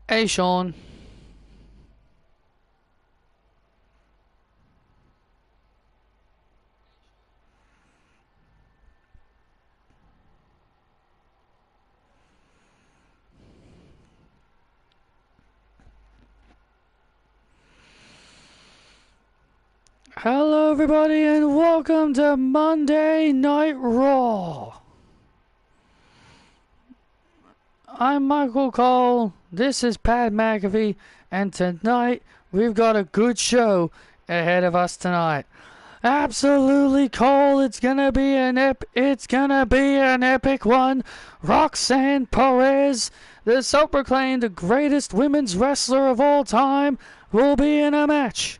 Hey, Sean. Hello, everybody, and welcome to Monday Night Raw. I'm Michael Cole, this is Pat McAfee, and tonight we've got a good show ahead of us tonight. Absolutely, Cole, it's gonna be an epic one. Roxanne Perez, the self-proclaimed greatest women's wrestler of all time, will be in a match.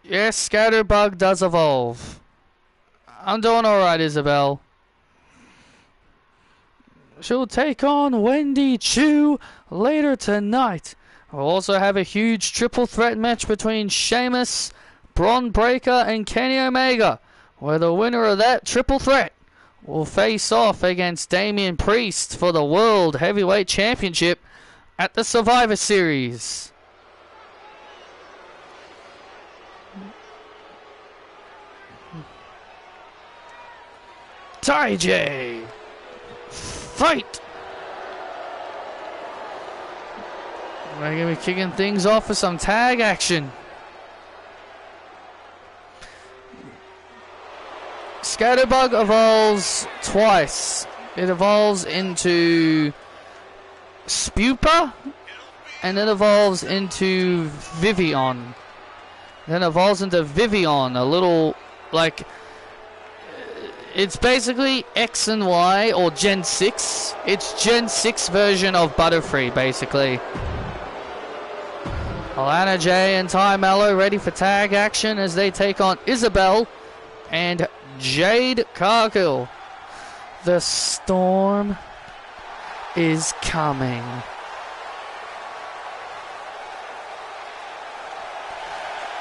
Yes, Scatterbug does evolve. I'm doing alright, Isabel. She'll take on Wendy Chu later tonight. We'll also have a huge triple threat match between Sheamus, Bron Breakker, and Kenny Omega, where the winner of that triple threat will face off against Damian Priest for the World Heavyweight Championship at the Survivor Series. Ty J. Fight! We're going to be kicking things off with some tag action. Scatterbug evolves twice. It evolves into Spupa, and then evolves into Vivian. Then evolves into Vivian, a little, like... It's basically X and Y, or Gen 6. It's Gen 6 version of Butterfree, basically. Alana J and Ty Mello ready for tag action as they take on Isabel and Jade Cargill. The storm is coming.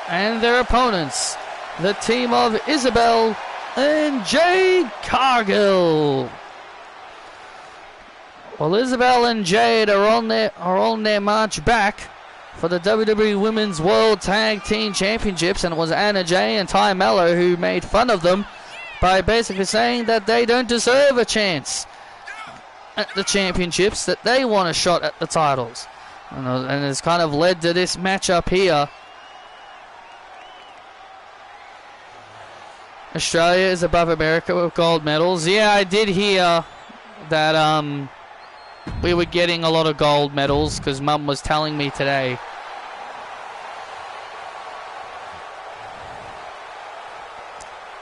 And their opponents, the team of Isabel and Jade Cargill. Well, Isabel and Jade are on their march back for the WWE Women's World Tag Team Championships, and it was Anna Jay and Ty Mello who made fun of them by basically saying that they don't deserve a chance at the championships, that they want a shot at the titles, and it's kind of led to this matchup here. Australia is above America with gold medals. Yeah, I did hear that we were getting a lot of gold medals because Mum was telling me today.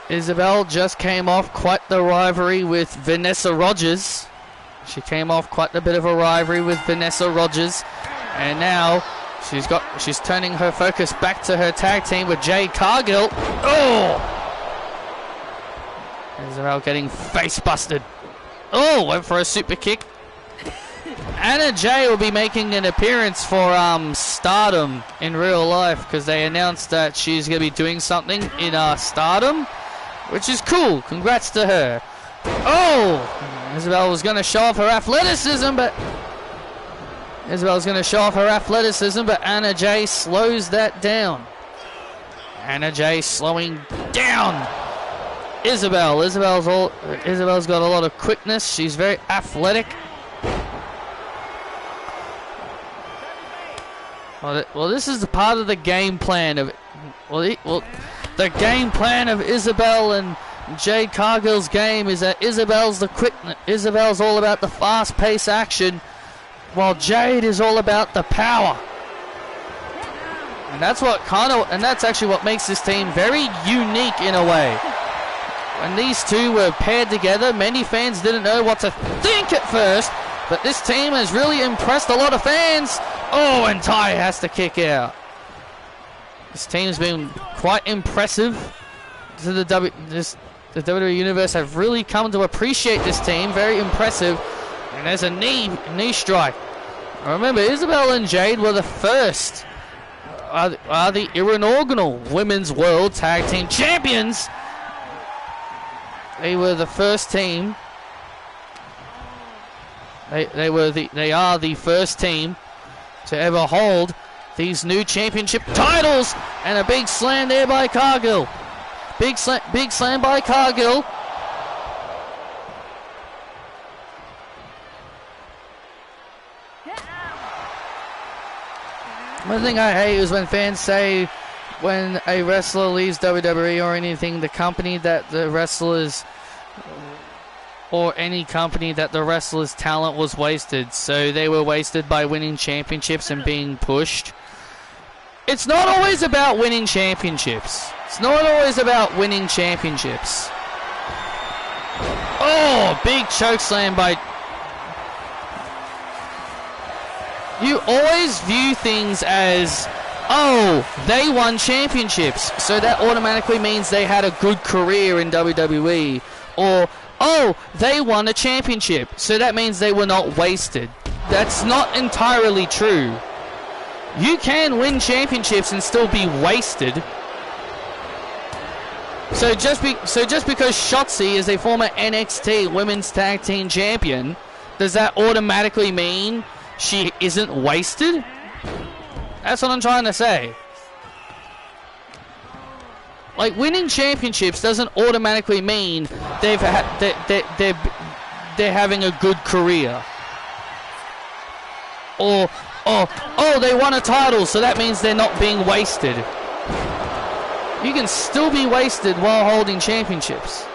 Isabel just came off quite the rivalry with Vanessa Rogers. She came off quite a bit of a rivalry with Vanessa Rogers, and now she's turning her focus back to her tag team with Jade Cargill. Oh! Isabel getting face busted. Oh, went for a super kick. Anna Jay will be making an appearance for Stardom in real life, because they announced that she's going to be doing something in Stardom, which is cool. Congrats to her. Oh! Isabel was going to show off her athleticism, but Anna Jay slows that down. Anna Jay slowing down Isabel's got a lot of quickness. She's very athletic. Well, this is the part of the game plan of the game plan of Isabel and Jade Cargill's game is that Isabel's the quickness. Isabel's all about the fast-paced action, while Jade is all about the power. And that's actually what makes this team very unique in a way. When these two were paired together, many fans didn't know what to think at first, but this team has really impressed a lot of fans. Oh, and Ty has to kick out. This team's been quite impressive. The WWE Universe have really come to appreciate this team. Very impressive. And there's a knee strike. Remember, Isabel and Jade were the first, are the inaugural Women's World Tag Team Champions. They were the first team They are the first team to ever hold these new championship titles, and a big slam there by Cargill. Big slam by Cargill. One thing I hate is when fans say when a wrestler leaves WWE or anything, the company that the wrestlers, or any company that the wrestler's talent was wasted. So they were wasted by winning championships and being pushed. It's not always about winning championships. It's not always about winning championships. Oh, big choke slam by... You always view things as, oh, they won championships, so that automatically means they had a good career in WWE. Or, oh, they won a championship, so that means they were not wasted. That's not entirely true. You can win championships and still be wasted. So just because Shotzi is a former NXT Women's Tag Team Champion, does that automatically mean she isn't wasted? That's what I'm trying to say. Like, winning championships doesn't automatically mean they're having a good career. Or oh, they won a title, so that means they're not being wasted. You can still be wasted while holding championships.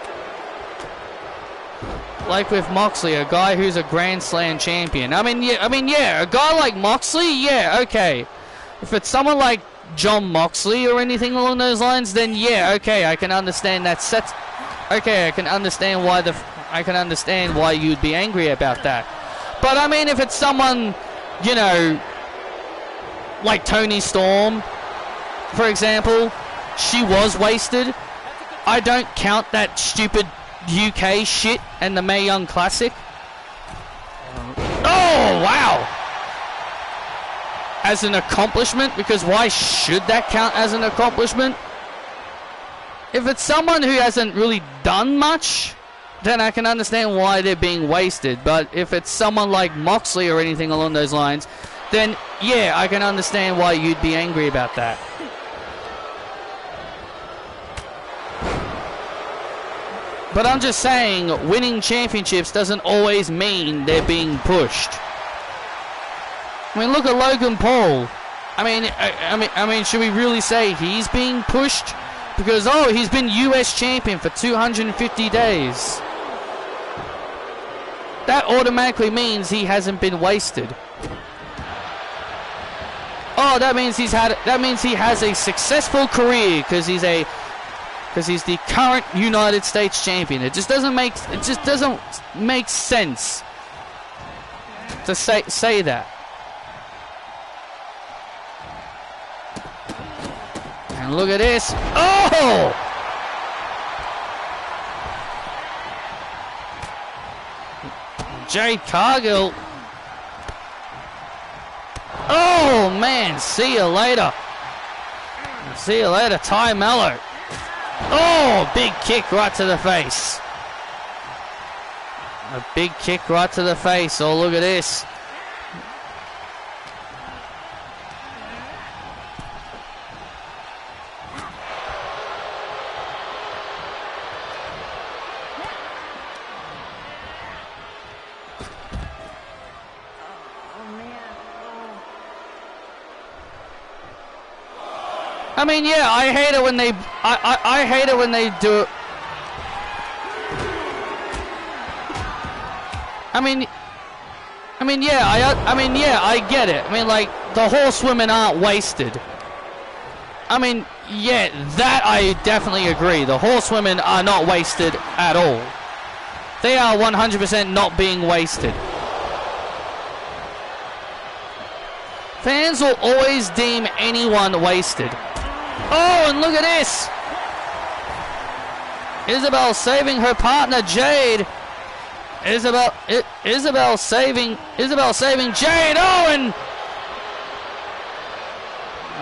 Like with Moxley, a guy who's a Grand Slam champion. I mean, yeah, a guy like Moxley, yeah, okay. If it's someone like John Moxley or anything along those lines, then yeah, okay, I can understand that set. Okay, I can understand why you'd be angry about that. But I mean, if it's someone, you know, like Toni Storm, for example, she was wasted. I don't count that stupid UK shit and the Mae Young Classic. Oh, wow! As an accomplishment, because why should that count as an accomplishment? If it's someone who hasn't really done much, then I can understand why they're being wasted. But if it's someone like Moxley or anything along those lines, then yeah, I can understand why you'd be angry about that. But I'm just saying, winning championships doesn't always mean they're being pushed. I mean, look at Logan Paul. I mean, should we really say he's being pushed? Because, oh, he's been US champion for 250 days. That automatically means he hasn't been wasted. Oh, that means he has a successful career because he's the current United States champion. It just doesn't make sense to say that. And look at this. Oh! Jade Cargill. Oh man, see you later. See you later, Ty Mello. Oh, big kick right to the face. A big kick right to the face. Oh, look at this. I mean, yeah, I hate it when they I hate it when they do it. I mean, yeah, I get it. I mean, like, the horsewomen aren't wasted. I mean, yeah, that I definitely agree. The horsewomen are not wasted at all. They are 100% not being wasted. Fans will always deem anyone wasted. Oh, and look at this! Isabel saving her partner, Jade. Isabel saving Jade. Oh, and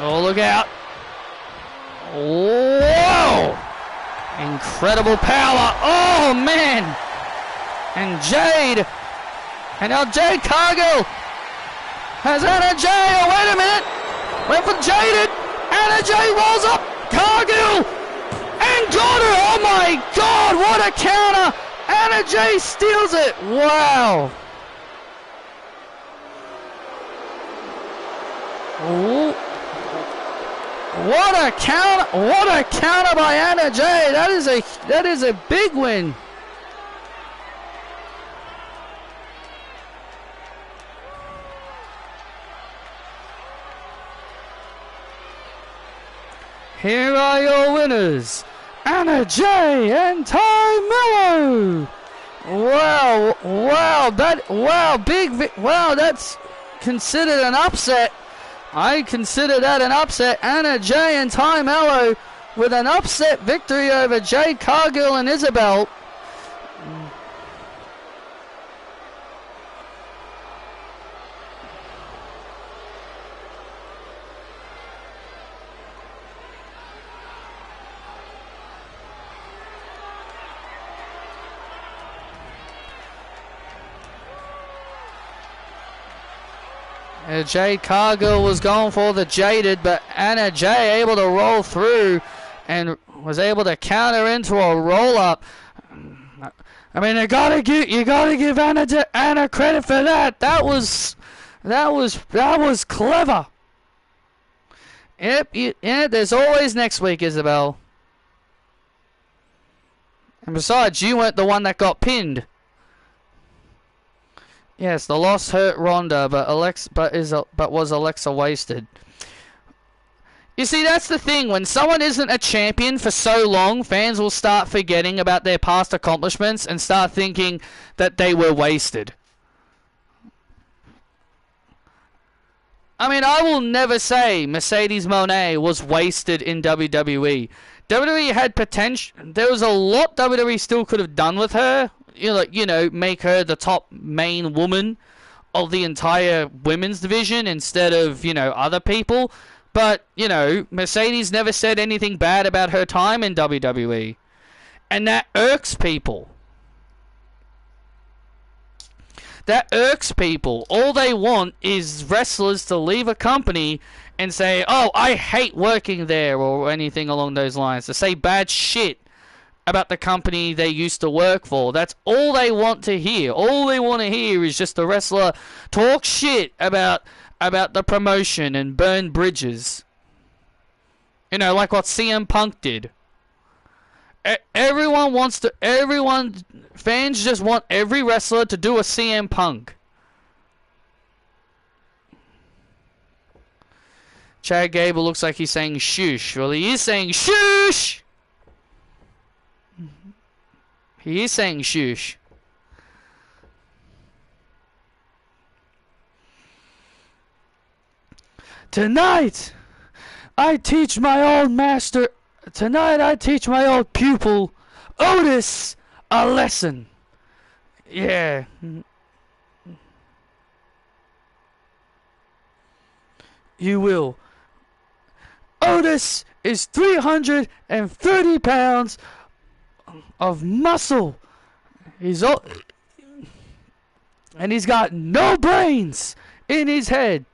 oh, look out! Whoa! Incredible power. Oh man! And Jade And now Jade Cargill has Anna Jay. Oh, wait a minute. Went for Jaded. Anna Jay rolls up. Cargill. And got her. Oh, my God. What a counter. Anna Jay steals it. Wow. Ooh. What a counter by Anna Jay. That is a big win. Here are your winners, Anna Jay and Ty Mello. Wow, that's considered an upset. I consider that an upset. Anna Jay and Ty Mello with an upset victory over Jade Cargill and Isabel. Jade Cargill was going for the Jaded, but Anna Jay able to roll through and was able to counter into a roll up. I mean, you gotta give Anna credit for that. That was clever. Yep, there's always next week, Isabel. And besides, you weren't the one that got pinned. Yes, the loss hurt Ronda, but was Alexa wasted? You see, that's the thing. When someone isn't a champion for so long, fans will start forgetting about their past accomplishments and start thinking that they were wasted. I mean, I will never say Mercedes Moné was wasted in WWE. WWE had potential. There was a lot WWE still could have done with her. You know, make her the top main woman of the entire women's division instead of, other people. But, Mercedes never said anything bad about her time in WWE. And that irks people. That irks people. All they want is wrestlers to leave a company and say, oh, I hate working there, or anything along those lines. To say bad shit about the company they used to work for. That's all they want to hear. All they want to hear is just the wrestler talk shit about the promotion and burn bridges. Like what CM Punk did. Fans just want every wrestler to do a CM Punk. Chad Gable looks like he's saying shoosh. Well, he is saying shoosh! He is saying shoosh. Tonight, I teach my old master. Tonight, I teach my old pupil, Otis, a lesson. Yeah. You will. Otis is 330 pounds of muscle. And he's got no brains in his head.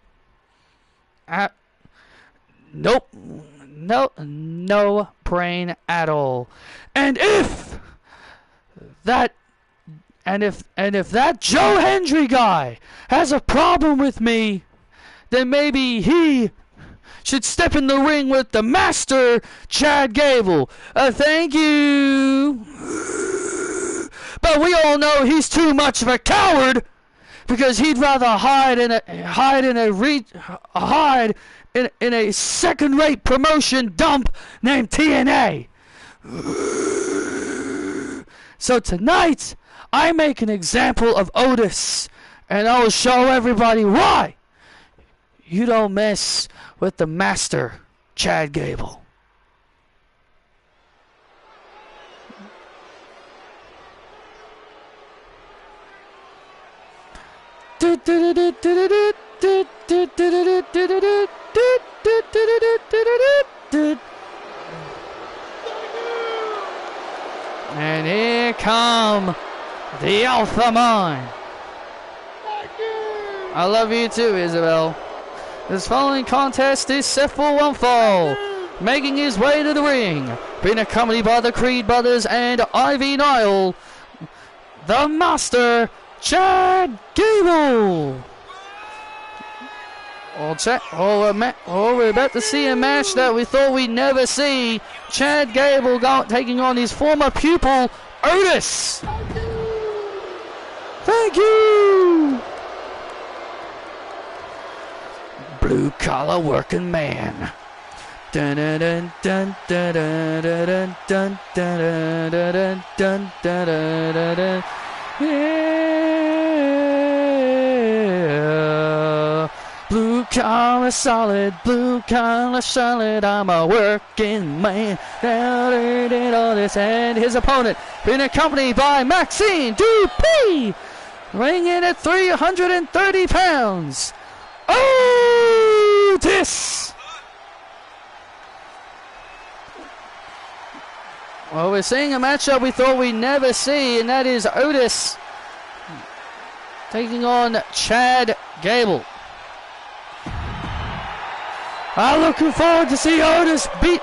Nope. No brain at all. And if that Joe Hendry guy has a problem with me, then maybe he should step in the ring with the master, Chad Gable. Thank you. But we all know he's too much of a coward, because he'd rather hide in a second-rate promotion dump named TNA. So tonight, I make an example of Otis, and I will show everybody why you don't mess with the master, Chad Gable. And here come the Alpha Mind. I love you too, Isabel. This following contest is set for one fall. Making his way to the ring, being accompanied by the Creed brothers and Ivy Nile, the Master, Chad Gable. We're about to see a match that we thought we'd never see. Chad Gable taking on his former pupil, Otis. Thank you. Blue collar working man. Dun dun dun dun dun dun dun dun dun dun dun dun. Yeah. Blue collar solid, blue collar solid. I'm a working man. All this, and his opponent being accompanied by Maxine Dupuis, weighing in at 330 pounds. Otis. Well, we're seeing a matchup we thought we'd never see, and that is Otis taking on Chad Gable. I'm looking forward to see Otis beat.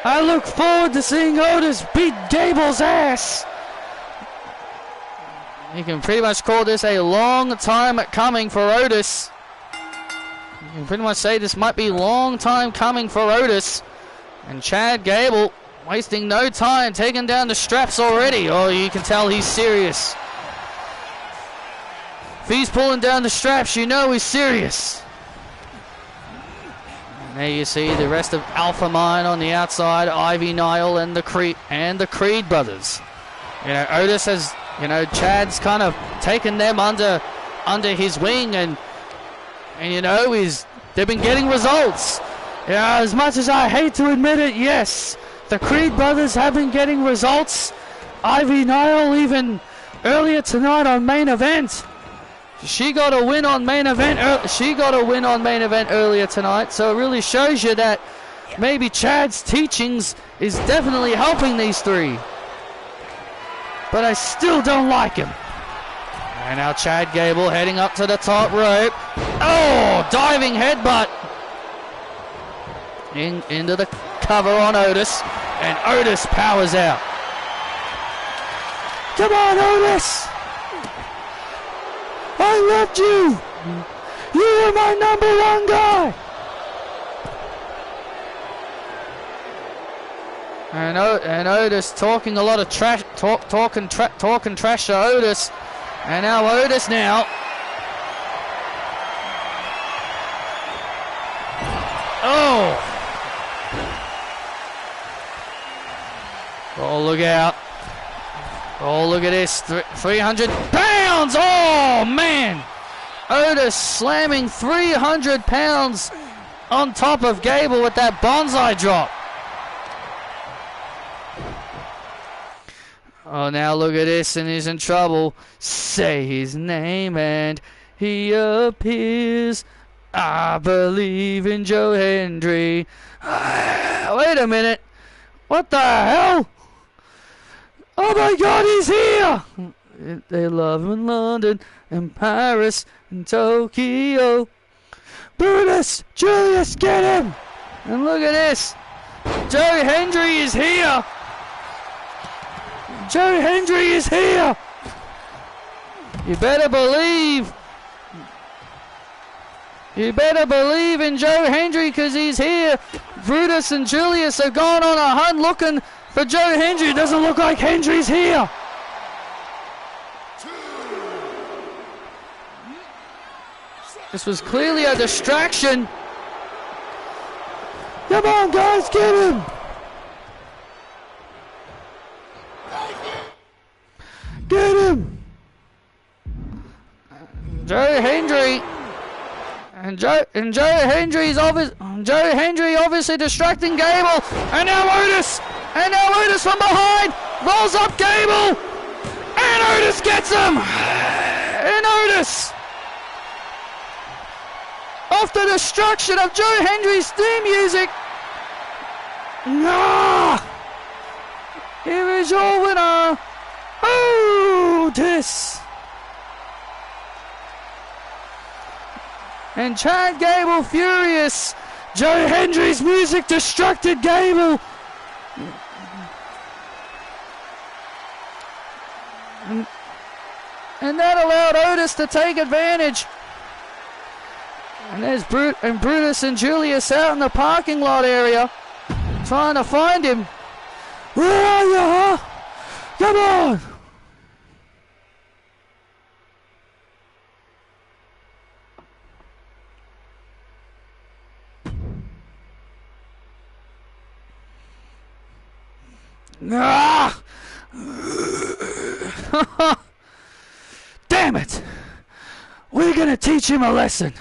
I look forward to seeing Otis beat Gable's ass. You can pretty much call this a long time coming for Otis. You can pretty much say this might be a long time coming for Otis. And Chad Gable wasting no time, taking down the straps already. Oh, you can tell he's serious. If he's pulling down the straps, you know he's serious. And there you see the rest of Alpha Mine on the outside, Ivy Nile and the Creed brothers. You know, Otis has, Chad's kind of taken them under his wing, and they've been getting results. Yeah, as much as I hate to admit it, yes, the Creed brothers have been getting results. Ivy Nile even earlier tonight on Main Event. She got a win on Main Event. Earlier tonight, so it really shows you that maybe Chad's teachings is definitely helping these three. But I still don't like him. And now Chad Gable heading up to the top rope. Oh, diving headbutt into the cover on Otis, and Otis powers out. Come on, Otis! I loved you! You were my #1 guy! And Otis talking a lot of trash, talking trash to Otis, and now Otis now. Oh! Oh, look out. Oh, look at this. 300 pounds! Oh, man! Otis slamming 300 pounds on top of Gable with that bonsai drop. Oh, now look at this, and he's in trouble. Say his name and he appears. I believe in Joe Hendry. Wait a minute. What the hell? Oh my God, he's here! They love him in London and Paris and Tokyo. Brutus, Julius, get him! And look at this. Joe Hendry is here. Joe Hendry is here. You better believe. You better believe in Joe Hendry, because he's here. Brutus and Julius have gone on a hunt looking for Joe Hendry. It doesn't look like Hendry's here. This was clearly a distraction. Come on, guys, get him. Get him. Joe Hendry. And Joe Hendry obviously distracting Gable. And now Otis. And now Otis from behind rolls up Gable. And Otis gets him. And Otis, off the destruction of Joe Hendry's theme music. Here is your winner, Otis. And Chad Gable furious. Joe Hendry's music distracted Gable. And that allowed Otis to take advantage. And there's Brutus and Julius out in the parking lot area trying to find him. Where are you, huh? Come on! Ah! Damn it! We're gonna teach him a lesson.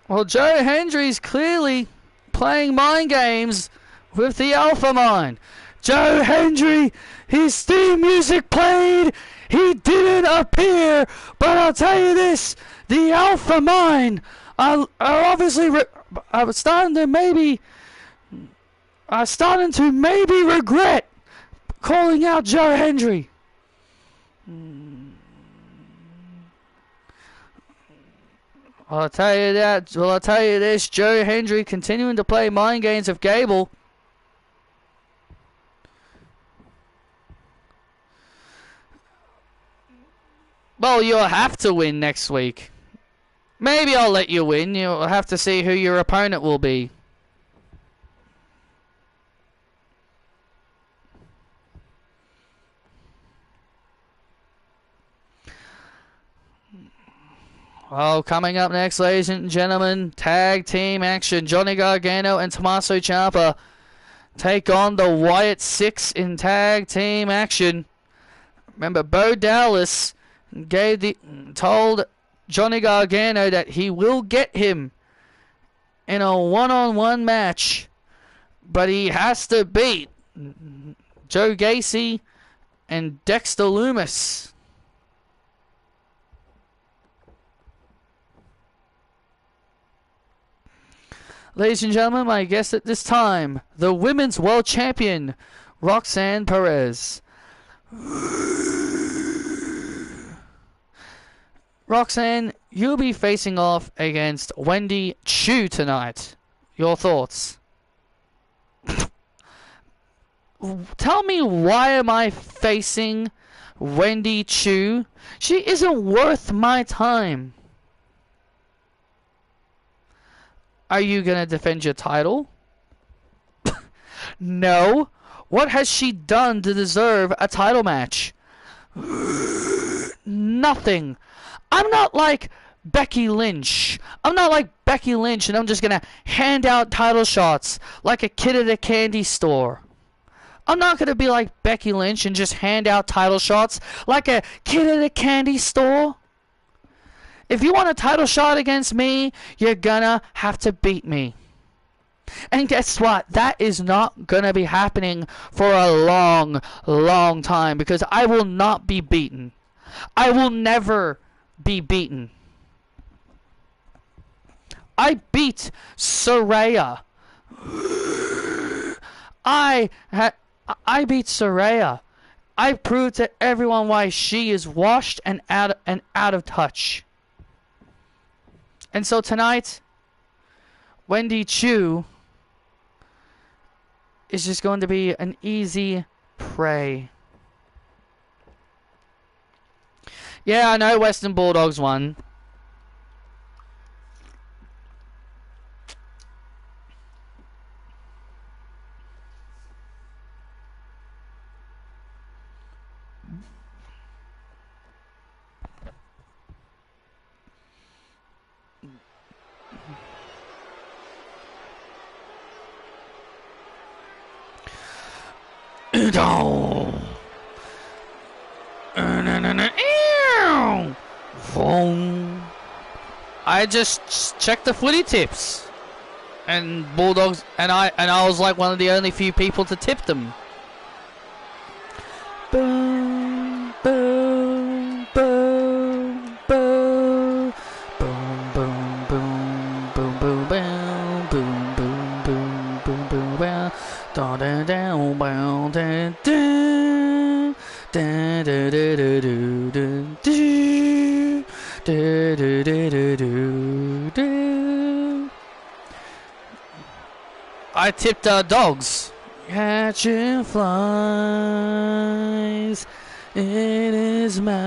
Well, Joe Hendry's clearly playing mind games with the Alpha Mind. Joe Hendry, his theme music played. He didn't appear, but I'll tell you this: the Alpha Mind are obviously starting to maybe regret calling out Joe Hendry. I'll tell you that. Well, I'll tell you this: Joe Hendry continuing to play mind games with Gable. Well, you'll have to win next week. Maybe I'll let you win. You'll have to see who your opponent will be. Well, coming up next, ladies and gentlemen, tag team action. Johnny Gargano and Tommaso Ciampa take on the Wyatt Six in tag team action. Remember, Bo Dallas told Johnny Gargano that he will get him in a one-on-one match, but he has to beat Joe Gacy and Dexter Lumis. Ladies and gentlemen, my guest at this time, the Women's World Champion, Roxanne Perez. Roxanne, you'll be facing off against Wendy Chu tonight. Your thoughts? Tell me, why am I facing Wendy Chu? She isn't worth my time. Are you going to defend your title? No. What has she done to deserve a title match? Nothing. I'm not like Becky Lynch. I'm not like Becky Lynch and I'm just going to hand out title shots like a kid at a candy store. I'm not going to be like Becky Lynch and just hand out title shots like a kid at a candy store. If you want a title shot against me, you're gonna have to beat me. And guess what? That is not gonna be happening for a long, long time because I will not be beaten. I will never be beaten. I beat Saraya. I beat Saraya. I proved to everyone why she is washed and out of touch. And so tonight, Wendy Chu is just going to be an easy prey. Yeah, I know Western Bulldogs won. I just checked the footy tips, and Bulldogs, and I was like one of the only few people to tip them. Boom, boom, boom, boom, boom, boom, boom, boom, boom, boom, boom, boom, boom, boom, boom, boom, down, down, down, down, down, down. I tipped dogs. Catching flies in his mouth,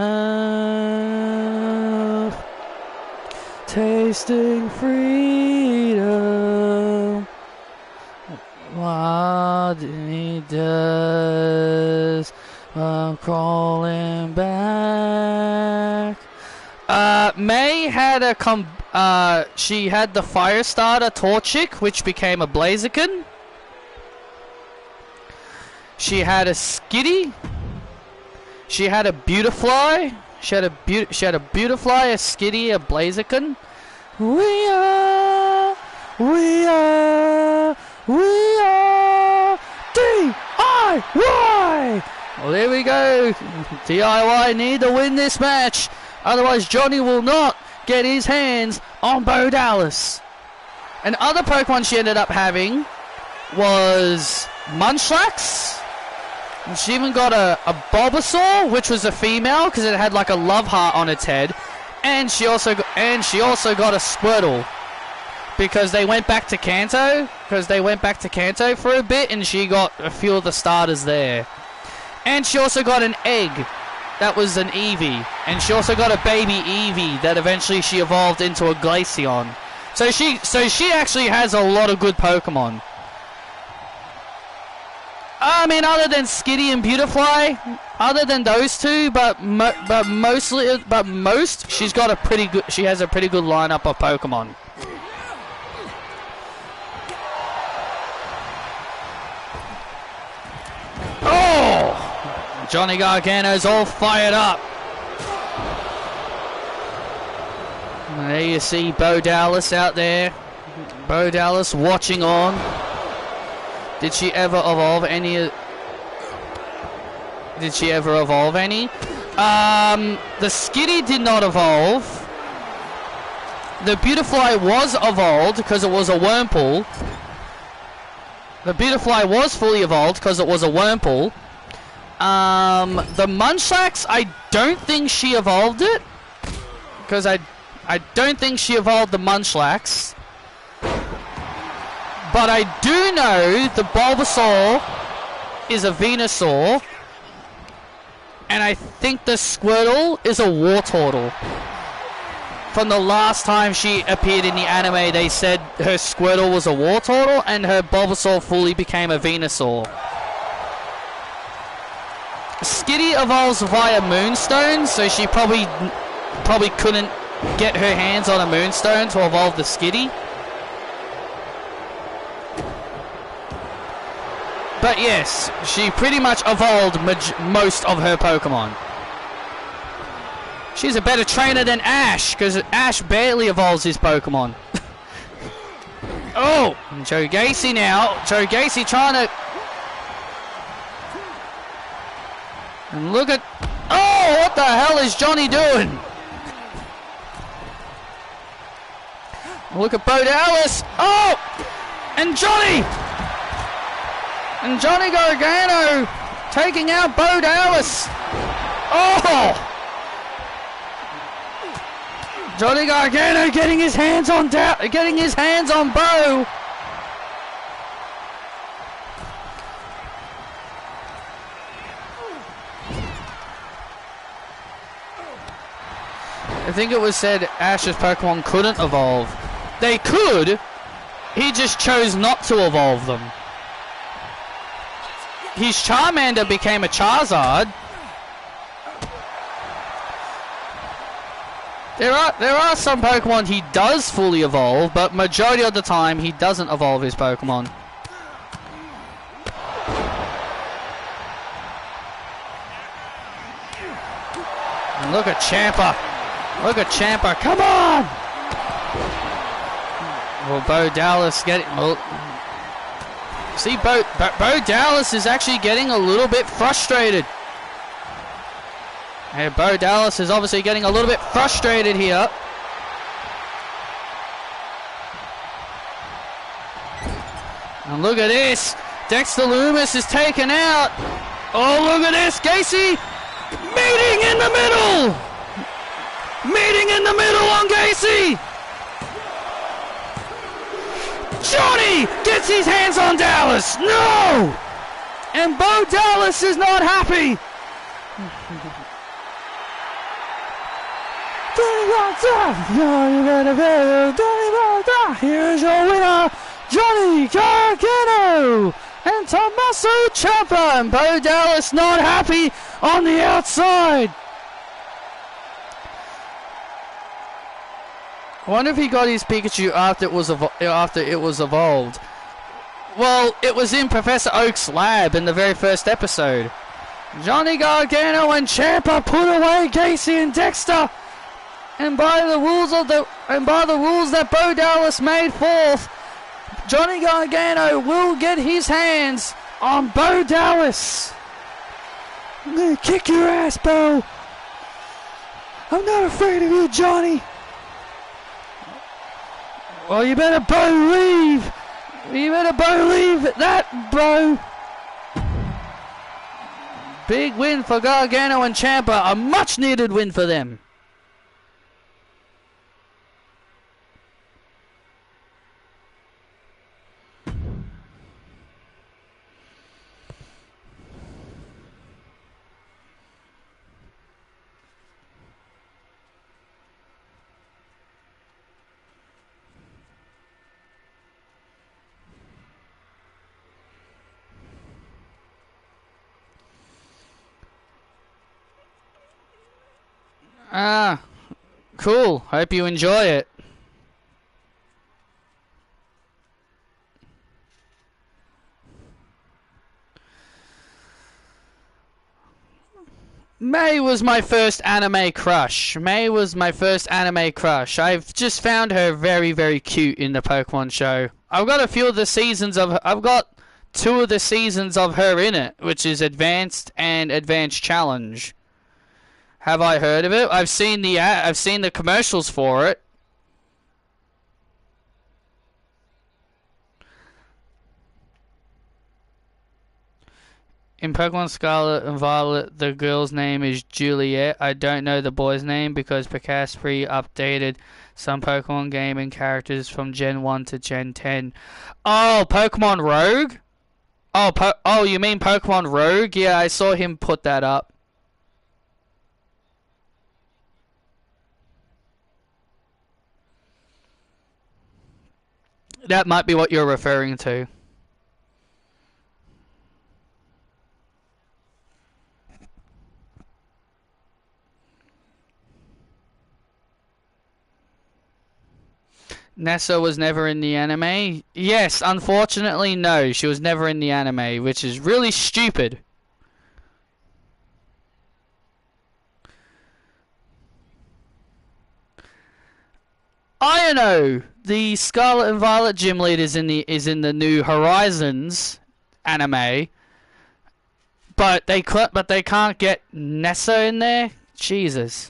tasting freedom. What he does while crawling back. May had a she had the Firestarter Torchic, which became a Blaziken. She had a Skitty. She had a Beautifly. She had a Beautifly, a Skitty, a Blaziken. We are DIY! Well, there we go. DIY need to win this match. Otherwise, Johnny will not get his hands on Bo Dallas. And other Pokemon she ended up having was Munchlax. And she even got a Bulbasaur, which was a female because it had like a love heart on its head. And she also got a Squirtle because they went back to Kanto. For a bit, and she got a few of the starters there. And she also got an egg. That was an Eevee. And she also got a baby Eevee that eventually she evolved into a Glaceon. So she actually has a lot of good Pokemon. I mean, other than Skitty and Beautifly, other than those two, but most she has a pretty good lineup of Pokemon. Oh! Johnny Gargano's all fired up. And there you see Bo Dallas out there. Bo Dallas watching on. Did she ever evolve any? The Skitty did not evolve. The Beautifly was evolved because it was a Wurmple. The Beautifly was fully evolved because it was a Wurmple. The Munchlax, I don't think she evolved it. Because I don't think she evolved the Munchlax. But I do know the Bulbasaur is a Venusaur. And I think the Squirtle is a Wartortle. From the last time she appeared in the anime, they said her Squirtle was a Wartortle and her Bulbasaur fully became a Venusaur. Skitty evolves via Moonstone, so she probably couldn't get her hands on a Moonstone to evolve the Skitty. But yes, she pretty much evolved most of her Pokemon. She's a better trainer than Ash, because Ash barely evolves his Pokemon. Oh! Joe Gacy now. Joe Gacy trying to... And look at... Oh! What the hell is Johnny doing? Look at Bo Dallas. Oh! And Johnny! And Johnny Gargano taking out Bo Dallas. Oh! Johnny Gargano getting his hands on Bo. I think it was said Ash's Pokemon couldn't evolve. They could. He just chose not to evolve them. His Charmander became a Charizard. There are some Pokemon he does fully evolve, but majority of the time he doesn't evolve his Pokemon. And look at Champa. Look at Champa. Come on! Well, Bo Dallas getting... Well, see, Bo Dallas is actually getting a little bit frustrated. And Bo Dallas is obviously getting a little bit frustrated here. And look at this. Dexter Loomis is taken out. Oh, look at this. Gacy. Meeting in the middle! Meeting in the middle on Gacy! Johnny gets his hands on Dallas! No! And Bo Dallas is not happy! Here's your winner, Johnny Gargano! And Tommaso Ciampa, and Bo Dallas not happy on the outside. I wonder if he got his Pikachu after it was evolved. Well, it was in Professor Oak's lab in the very first episode. Johnny Gargano and Ciampa put away Gacy and Dexter, and by the rules that Bo Dallas made forth, Johnny Gargano will get his hands on Bo Dallas. I'm gonna kick your ass, Bo. I'm not afraid of you, Johnny. Well, you better believe. You better believe that, bro. Big win for Gargano and Ciampa. A much needed win for them. Ah, cool. Hope you enjoy it. May was my first anime crush. I've just found her very, very cute in the Pokemon show. I've got two of the seasons of her in it, which is Advanced and Advanced Challenge. Have I heard of it? I've seen the commercials for it. In Pokemon Scarlet and Violet, the girl's name is Juliet. I don't know the boy's name because Picaspree updated some Pokemon gaming characters from Gen 1 to Gen 10. Oh, Pokemon Rogue? Oh, you mean Pokemon Rogue? Yeah, I saw him put that up. That might be what you're referring to. Nessa was never in the anime? Yes, unfortunately, no. She was never in the anime, which is really stupid. I know the Scarlet and Violet gym lead is in the New Horizons anime, but they can't get Nessa in there. Jesus.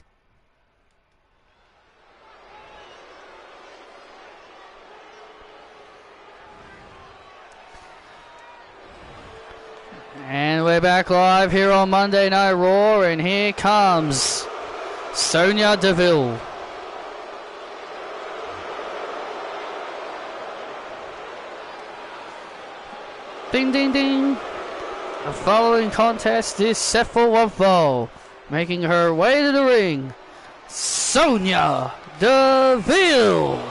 And we're back live here on Monday Night Raw, and here comes Sonya Deville. Ding, ding, ding. The following contest is set for one fall. Making her way to the ring, Sonya Deville.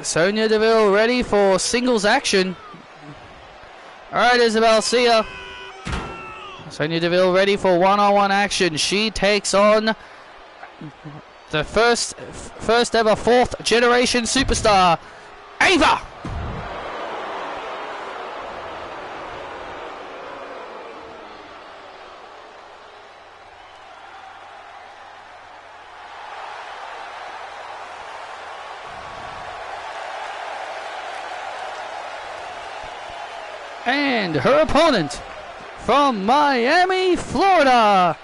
Sonya Deville ready for singles action. Alright, Isabel, see ya. Sonya Deville ready for one-on-one action. She takes on the first ever 4th generation superstar, Ava! And her opponent from Miami, Florida,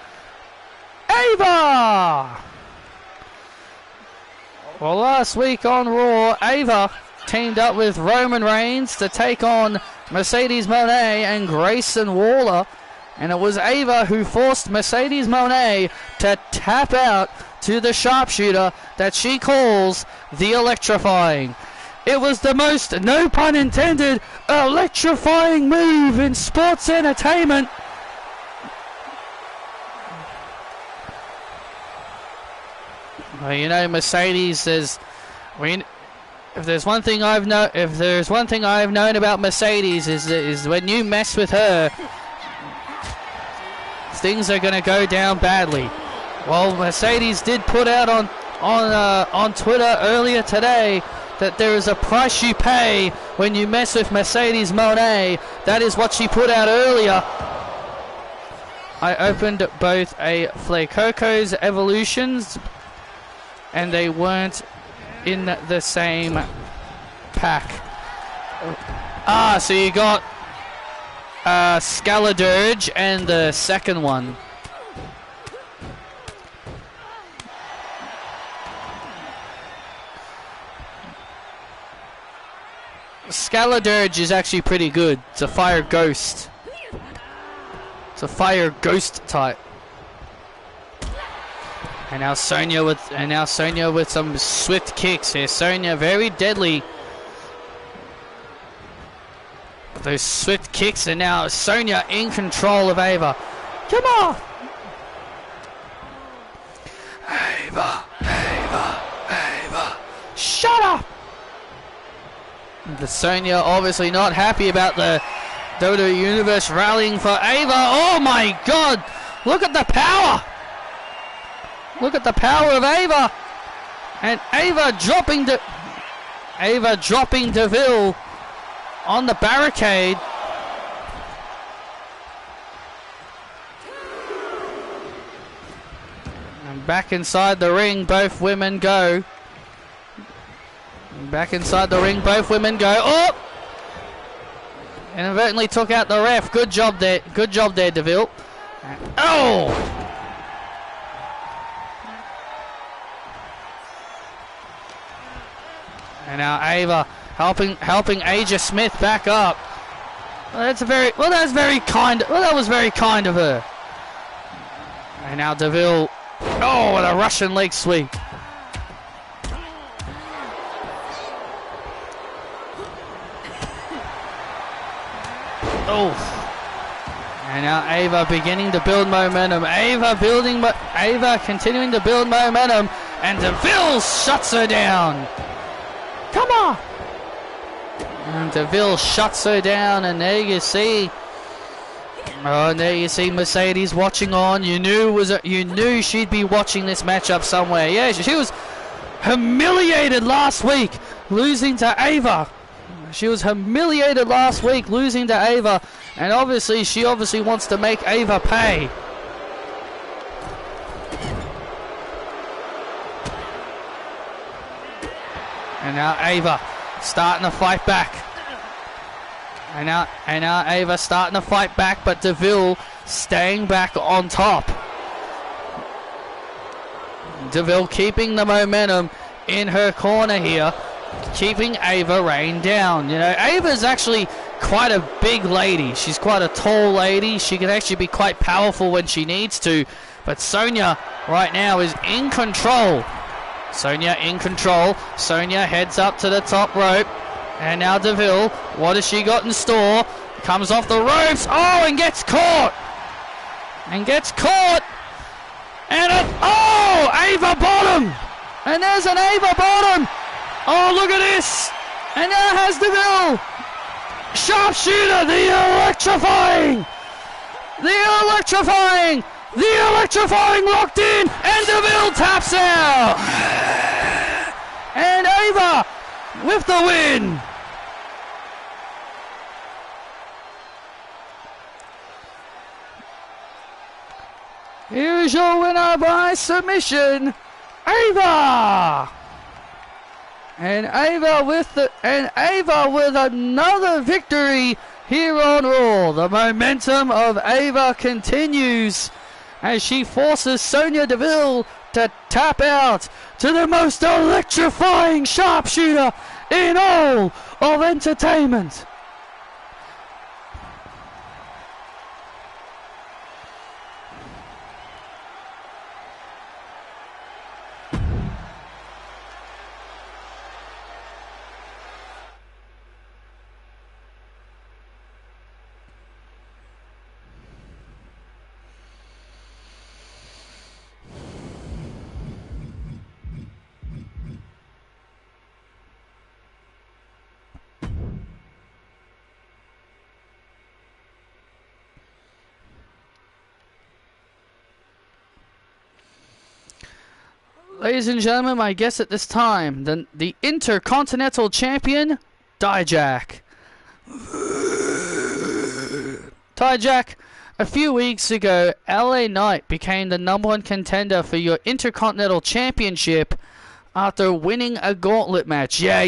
Ava! Well, last week on Raw, Ava teamed up with Roman Reigns to take on Mercedes Moné and Grayson Waller. And it was Ava who forced Mercedes Moné to tap out to the sharpshooter that she calls the electrifying. It was the most, no pun intended, electrifying move in sports entertainment. Well, you know, Mercedes is, if there's one thing I've known about Mercedes is when you mess with her, things are going to go down badly. Well, Mercedes did put out on Twitter earlier today that there is a price you pay when you mess with Mercedes Moné. That is what she put out earlier. I opened both a Flay Coco's Evolutions, and they weren't in the same pack. So you got Scaladirge and the second one. Scaladirge is actually pretty good. It's a fire ghost. It's a fire ghost type. And now Sonya with some swift kicks here. Sonya very deadly. Those swift kicks, and now Sonya in control of Ava. Come on! Ava, Ava, Ava. Shut up! The Sonya obviously not happy about the WWE Universe rallying for Ava. Oh my god! Look at the power! Look at the power of Ava! And Ava dropping DeVille on the barricade. And back inside the ring, both women go. Back inside the ring, both women go. Oh! Inadvertently took out the ref. Good job there. Good job there, DeVille. Oh! And now Ava helping Aja Smith back up. That was very kind of her. And now DeVille. Oh, with a Russian leg sweep. Oh. And now Ava beginning to build momentum. Ava continuing to build momentum, and DeVille shuts her down. Come on. And DeVille shuts her down, and there you see. Oh, there you see Mercedes watching on. You knew she'd be watching this matchup somewhere. Yeah, she was humiliated last week, losing to Ava. She was humiliated last week, losing to Ava, and she obviously wants to make Ava pay. And now Ava starting to fight back. And now Ava starting to fight back, but DeVille staying back on top. DeVille keeping the momentum in her corner here, keeping Ava rained down. You know, Ava's actually quite a big lady. She's quite a tall lady. She can actually be quite powerful when she needs to. But Sonya right now is in control. Sonya in control. Sonya heads up to the top rope. And now DeVille, what has she got in store? Comes off the ropes. Oh, and gets caught. And Ava bottom. And there's an Ava bottom. Oh, look at this. And now has DeVille. Sharpshooter, the electrifying locked in, and DeVille taps out. And Ava with the win. Here is your winner by submission, Ava. And Ava with another victory here on Raw. The momentum of Ava continues as she forces Sonya Deville to tap out to the most electrifying sharpshooter in all of entertainment. Ladies and gentlemen, my guest at this time, the Intercontinental Champion, Dijak. Dijak, a few weeks ago, LA Knight became the #1 contender for your Intercontinental Championship after winning a gauntlet match. Yeah.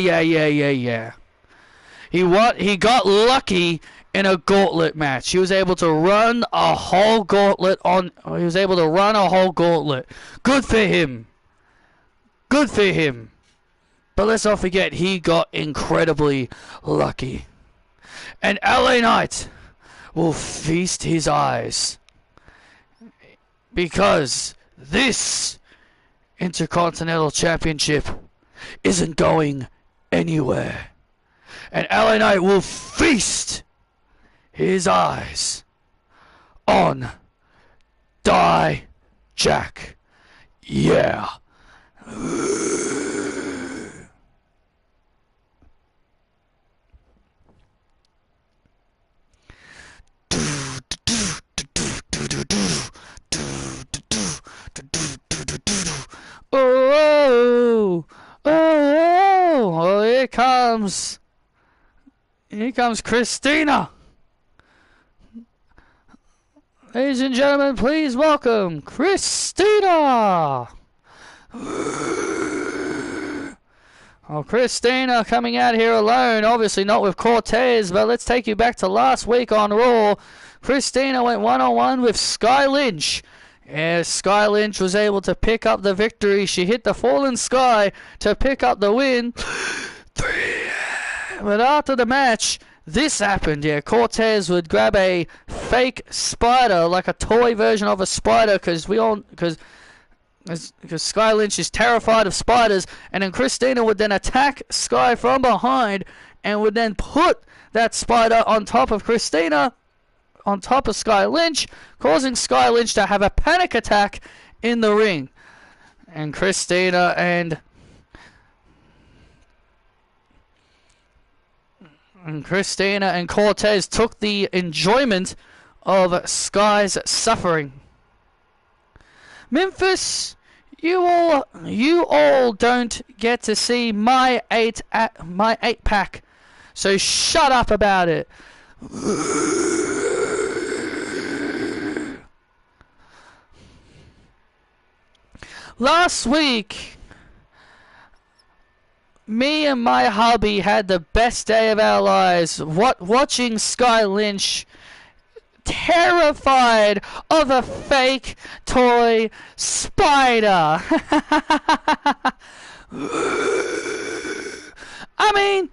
He got lucky in a gauntlet match. He was able to run a whole gauntlet Good for him. Good for him. But let's not forget, he got incredibly lucky. And LA Knight will feast his eyes, because this Intercontinental Championship isn't going anywhere. And LA Knight will feast his eyes on Dijak. Yeah. Oh, here comes Christina. Ladies and gentlemen, please welcome Christina. Oh, Christina coming out here alone, obviously not with Cortez, but let's take you back to last week on Raw. Christina went one-on-one with Sky Lynch. As Sky Lynch was able to pick up the victory, she hit the Fallen Sky to pick up the win. But after the match, this happened. Yeah, Cortez would grab a fake spider, like a toy version of a spider, because Sky Lynch is terrified of spiders, and then Christina would then attack Sky from behind and would then put that spider on top of Christina, on top of Sky Lynch, causing Sky Lynch to have a panic attack in the ring. And Christina and Cortez took the enjoyment of Sky's suffering. Memphis, you all don't get to see my 8-pack, so shut up about it. Last week, me and my hubby had the best day of our lives watching Sky Lynch, terrified of a fake toy spider. I mean,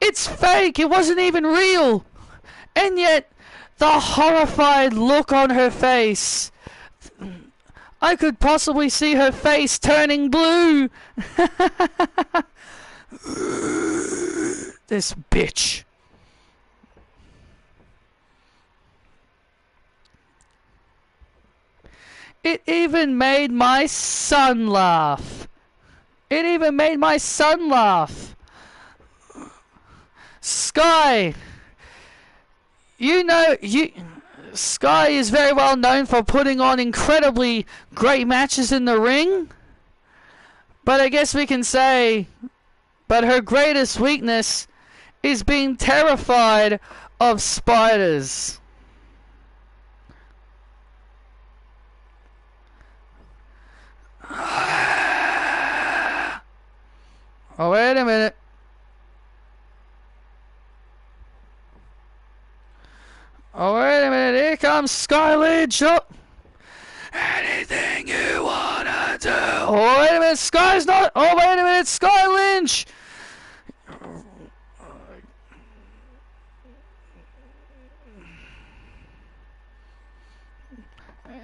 it's fake. It wasn't even real. And yet, the horrified look on her face. I could possibly see her face turning blue. This bitch. It even made my son laugh. Sky, Sky is very well known for putting on incredibly great matches in the ring. But I guess we can say, but her greatest weakness is being terrified of spiders. Oh, wait a minute. Here comes Sky Lynch. Oh. Anything you wanna do. Oh, wait a minute. Sky Lynch.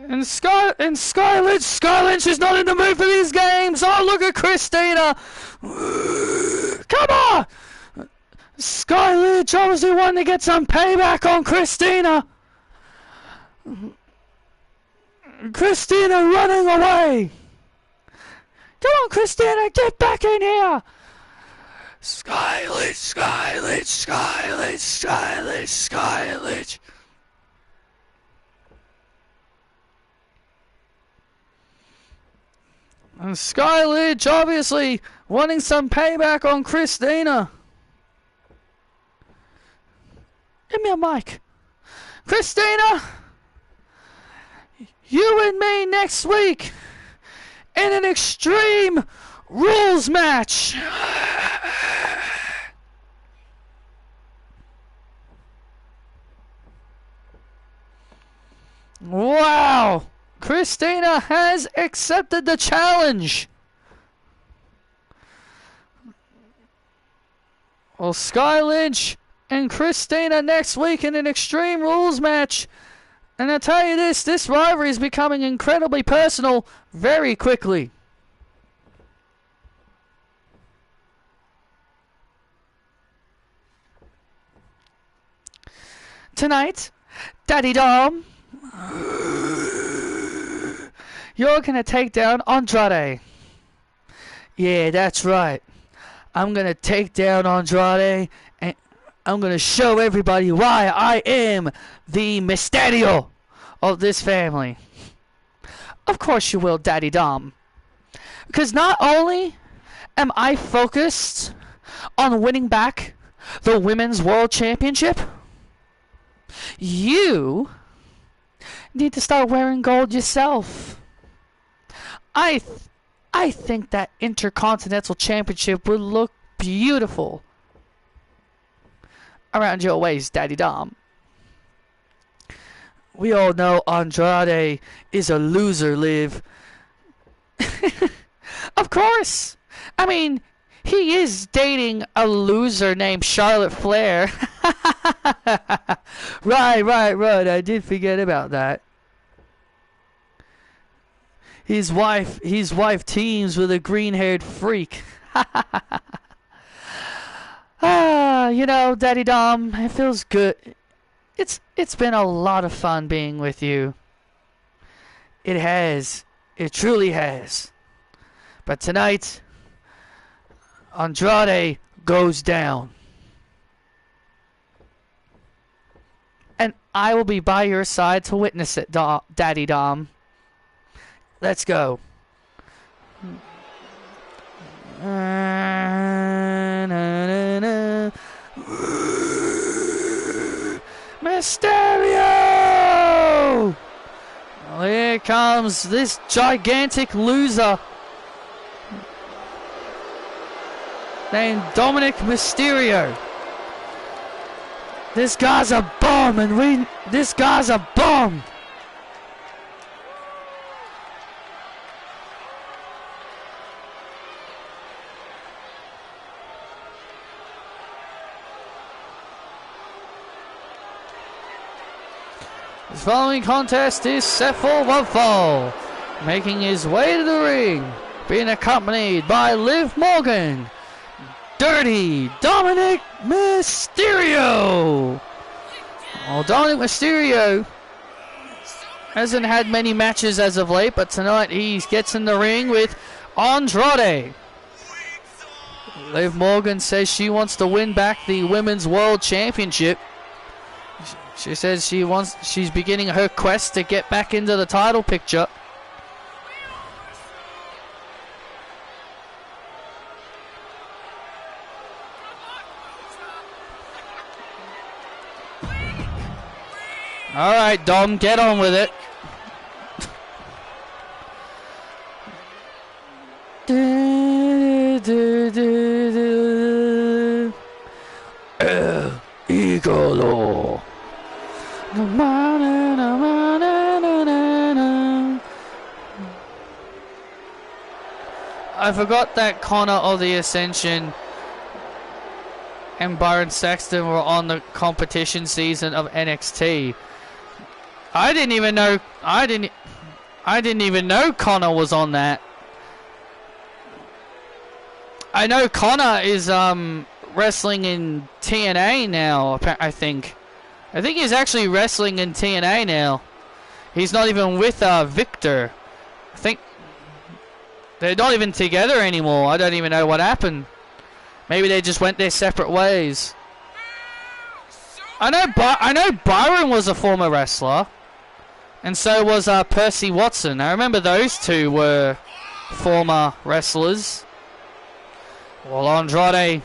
And Sky Lynch is not in the mood for these games. Oh, look at Christina. Come on. Sky Lynch obviously wanting to get some payback on Christina. Christina running away. Come on, Christina, get back in here. Sky Lynch. And Sky Lidge obviously wanting some payback on Christina. Give me a mic. Christina, you and me next week in an Extreme Rules match. Wow! Christina has accepted the challenge. Well, Sky Lidge and Christina next week in an Extreme Rules match. And I tell you this rivalry is becoming incredibly personal very quickly. Tonight, Daddy Dom, you're gonna take down Andrade. Yeah, that's right. I'm gonna take down Andrade, and I'm gonna show everybody why I am the Mysterio of this family. Of course you will, Daddy Dom. Because not only am I focused on winning back the Women's World Championship, you need to start wearing gold yourself. I think that Intercontinental Championship would look beautiful around your waist, Daddy Dom. We all know Andrade is a loser, Liv. Of course. I mean, he is dating a loser named Charlotte Flair. Right. I did forget about that. His wife teams with a green-haired freak. You know, Daddy Dom, it feels good. It's been a lot of fun being with you. It has. It truly has. But tonight, Andrade goes down. And I will be by your side to witness it, Daddy Dom. Let's go. Mysterio! Well, here comes this gigantic loser named Dominic Mysterio. This guy's a bum, and this guy's a bum. The following contest is set for one fall. Making his way to the ring, being accompanied by Liv Morgan, Dirty Dominic Mysterio. Well, Dominic Mysterio hasn't had many matches as of late, but tonight he gets in the ring with Andrade. Liv Morgan says she wants to win back the Women's World Championship. She says she's beginning her quest to get back into the title picture. All right, Dom, get on with it. Eagle. I forgot that Connor of the Ascension and Byron Saxton were on the competition season of NXT. I didn't even know Connor was on that. I know Connor is wrestling in TNA now, I think. I think he's actually wrestling in TNA now. He's not even with Victor. I think they're not even together anymore. I don't even know what happened. Maybe they just went their separate ways. I know Byron was a former wrestler, and so was Percy Watson. I remember those two were former wrestlers. Well, Andrade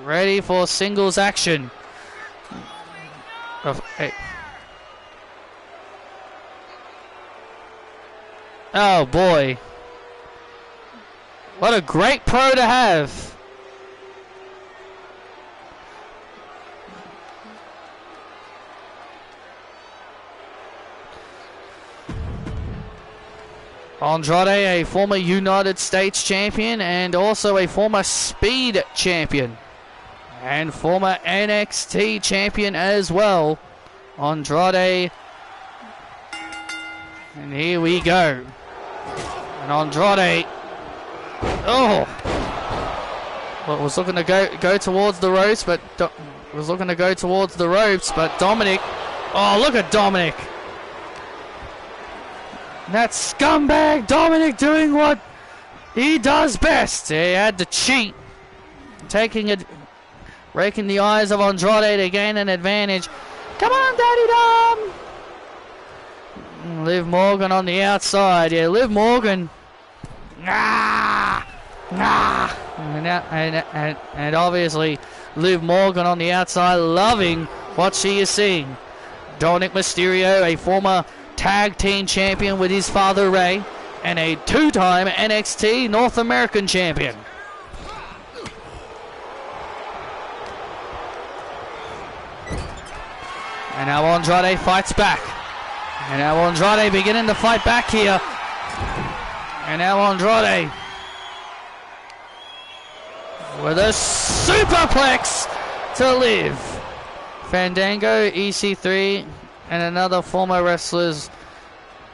ready for singles action. Hey. Oh boy. What a great pro to have. Andrade, a former United States champion and also a former Speed champion. And former NXT champion as well. Andrade. And here we go. And Andrade. Oh! Well, was looking to go towards the ropes, but Dominic. Oh, look at Dominic. That scumbag Dominic doing what he does best. He had to cheat. Taking it, raking the eyes of Andrade to gain an advantage. Come on, Daddy Dom! Liv Morgan on the outside. Yeah, Liv Morgan. And obviously, Liv Morgan on the outside loving what she is seeing. Dominic Mysterio, a former tag team champion with his father Ray, and a two-time NXT North American champion. And now Andrade fights back. And now Andrade beginning to fight back here. And now Andrade with a superplex to Liv. Fandango, EC3, and another former wrestlers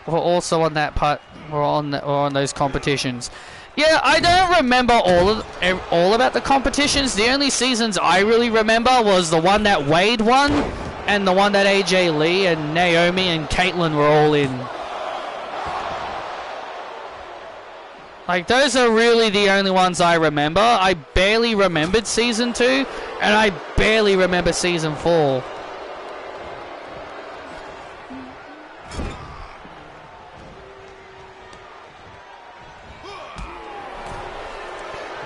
were also on that part, or on those competitions. Yeah, I don't remember all about the competitions. The only seasons I really remember was the one that Wade won, and the one that AJ Lee and Naomi and Caitlyn were all in. Like, those are really the only ones I remember. I barely remembered season 2, and I barely remember season 4.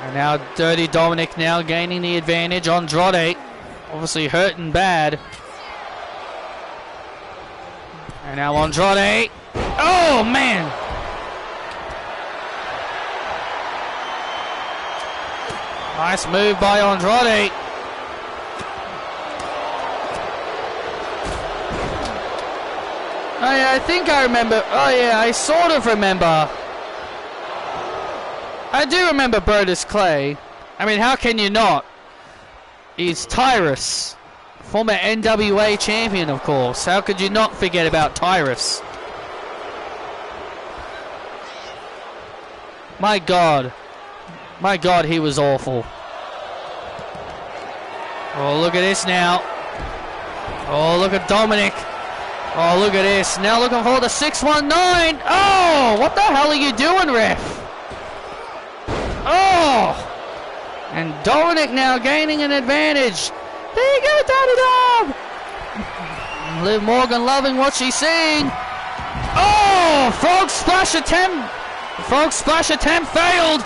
And now Dirty Dominic now gaining the advantage. Andrade obviously hurting bad. And now Andrade. Oh, man. Nice move by Andrade. Oh yeah, I think I remember. Oh yeah, I sort of remember. I do remember Brodus Clay. I mean, how can you not? He's Tyrus, former NWA champion, of course. How could you not forget about Tyrus? My God. My God, he was awful. Oh, look at this now. Oh, look at Dominic. Oh, look at this. Now looking for the 619. Oh, what the hell are you doing, ref? Oh. And Dominic now gaining an advantage. There you go, Daddy Dog. Liv Morgan loving what she's seeing. Oh, frog splash attempt. Frog splash attempt failed.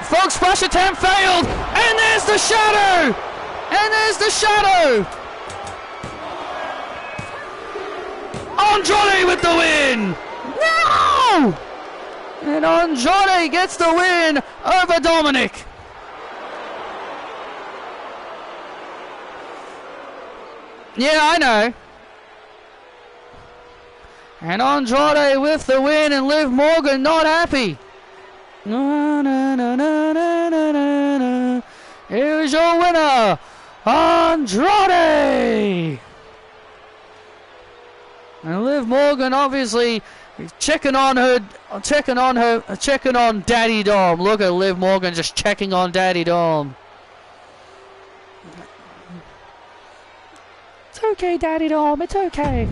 Frog splash attempt failed. And there's the shadow. And there's the shadow. Andrade with the win. No! And Andrade gets the win over Dominic. Yeah, I know. And Andrade with the win, and Liv Morgan not happy. Na, na, na, na, na, na, na. Here's your winner, Andrade. And Liv Morgan obviously checking on Daddy Dom. Look at Liv Morgan just checking on Daddy Dom. It's okay, Daddy Dom. It's okay.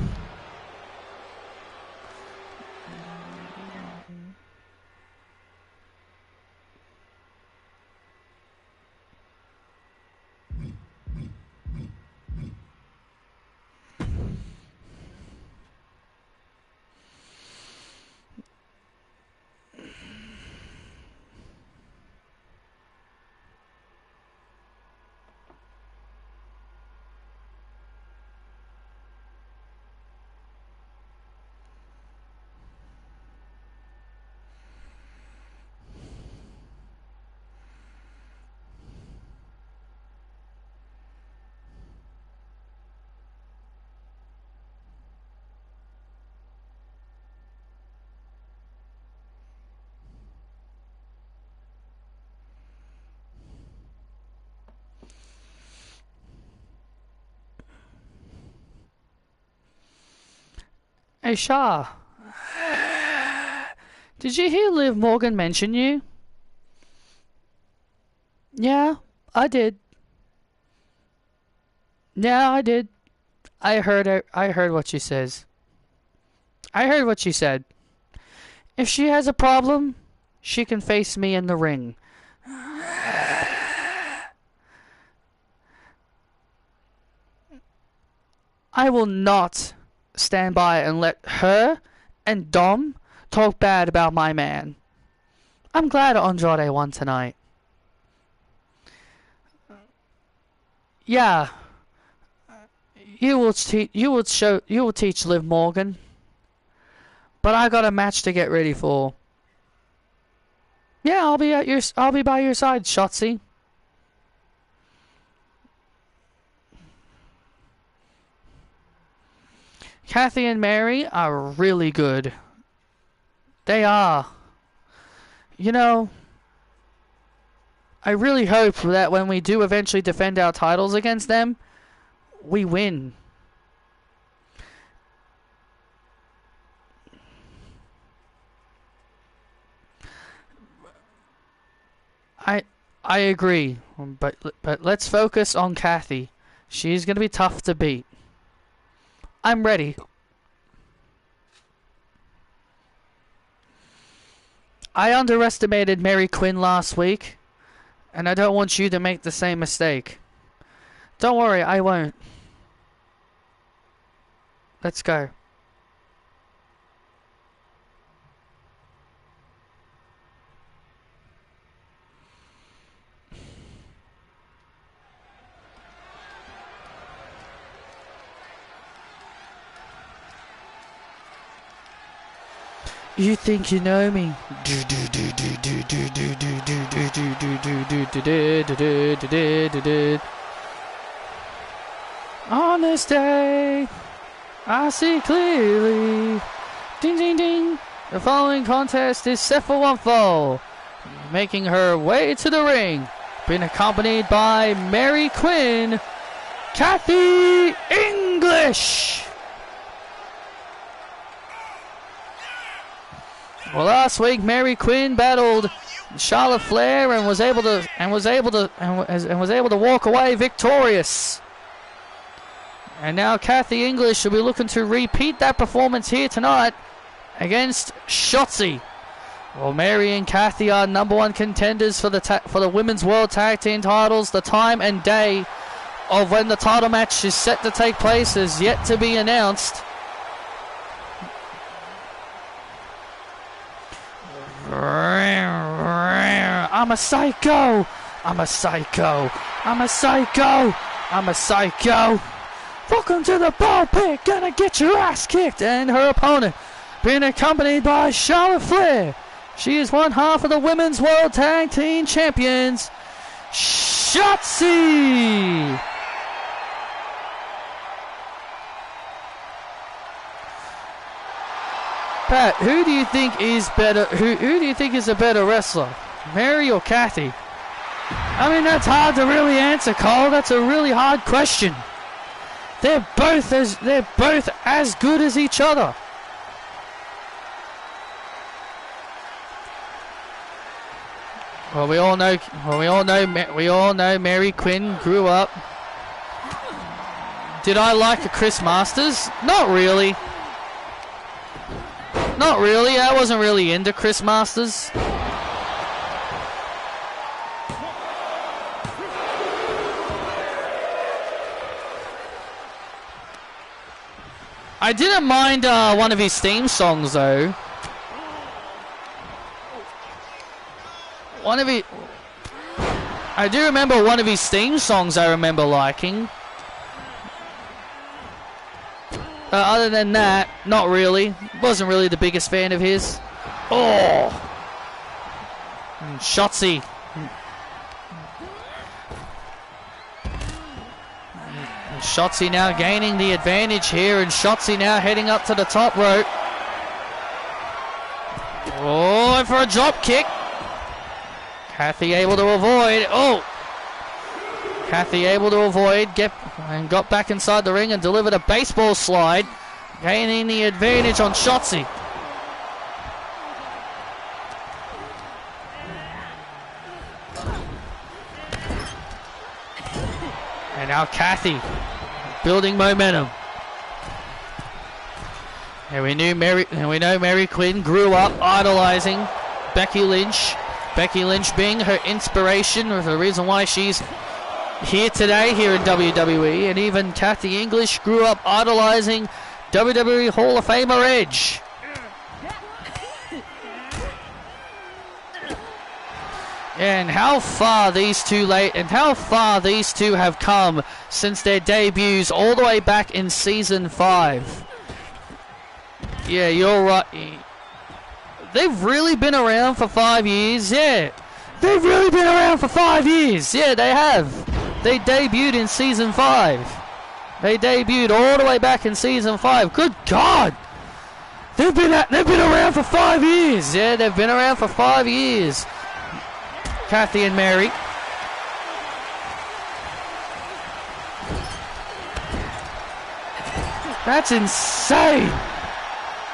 Hey, Shah. Did you hear Liv Morgan mention you? Yeah, I did. Yeah, I did. I heard her. I heard what she says. I heard what she said. If she has a problem, she can face me in the ring. I will not stand by and let her and Dom talk bad about my man. I'm glad Andrade won tonight. Yeah. You will teach Liv Morgan. But I got a match to get ready for. Yeah, I'll be by your side, Shotzi. Kathy and Mary are really good. They are. You know, I really hope that when we do eventually defend our titles against them, we win. I agree, but let's focus on Kathy. She's going to be tough to beat. I'm ready. I underestimated Mary Quinn last week, and I don't want you to make the same mistake. Don't worry, I won't. Let's go. You think you know me? On this day, I see clearly. Ding ding ding. The following contest is set for one fall, making her way to the ring, being accompanied by Mary Quinn, Kathy English. Well, last week Mary Quinn battled Charlotte Flair and was able to walk away victorious. And now Kathy English will be looking to repeat that performance here tonight against Shotzi. Well, Mary and Kathy are #1 contenders for the Women's World Tag Team titles. The time and day of when the title match is set to take place is yet to be announced. I'm a psycho. I'm a psycho. I'm a psycho. I'm a psycho. Welcome to the ball pit. Gonna get your ass kicked. And her opponent being accompanied by Charlotte Flair. She is one half of the Women's World Tag Team Champions, Shotzi. Pat, who do you think is better? Who do you think is a better wrestler, Mary or Kathy? I mean, that's hard to really answer, Cole. That's a really hard question. They're both as good as each other. Well, we all know Mary Quinn grew up. Did I like a Chris Masters? Not really. Not really. I wasn't really into Chris Masters. I didn't mind one of his theme songs though. I do remember one of his theme songs I remember liking. Other than that, not really. Wasn't really the biggest fan of his. Oh! Shotzi. Shotzi now gaining the advantage here, and Shotzi now heading up to the top rope. Oh, and for a drop kick. Kathy able to avoid. Oh! Kathy able to avoid, got back inside the ring and delivered a baseball slide. gaining the advantage on Shotzi. And now Kathy building momentum. And we know Mary Quinn grew up idolizing Becky Lynch. Becky Lynch being her inspiration, or the reason why she's here today here in WWE. And even Kathy English grew up idolizing WWE Hall of Famer Edge. And how far these two have come since their debuts all the way back in season 5. Yeah, you're right. They've really been around for 5 years. Yeah, they've really been around for 5 years. Yeah, they have. They debuted in season 5. They debuted all the way back in season 5. Good God, they've been around for 5 years. Yeah, they've been around for 5 years. Kathy and Mary. That's insane.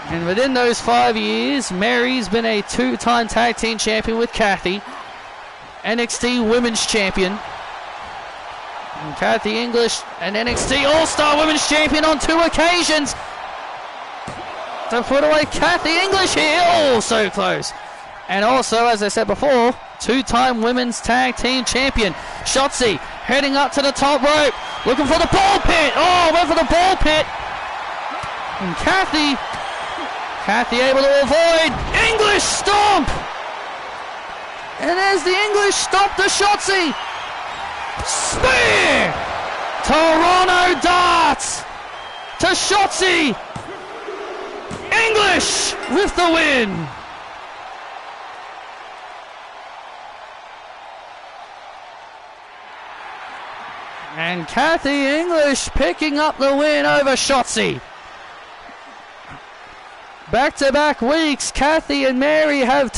And within those 5 years, Mary's been a 2-time tag team champion with Kathy, NXT Women's Champion, and Kathy English, an NXT All-Star Women's Champion on 2 occasions. To put away Kathy English here, oh, so close. And also, as I said before, 2-time Women's Tag Team Champion. Shotzi heading up to the top rope, looking for the ball pit. Oh, went for the ball pit. And Kathy able to avoid English stomp. And there's the English stomp to Shotzi. Spear. Toronto darts to Shotzi. English with the win. And Kathy English picking up the win over Shotzi. Back-to-back weeks, Kathy and Mary have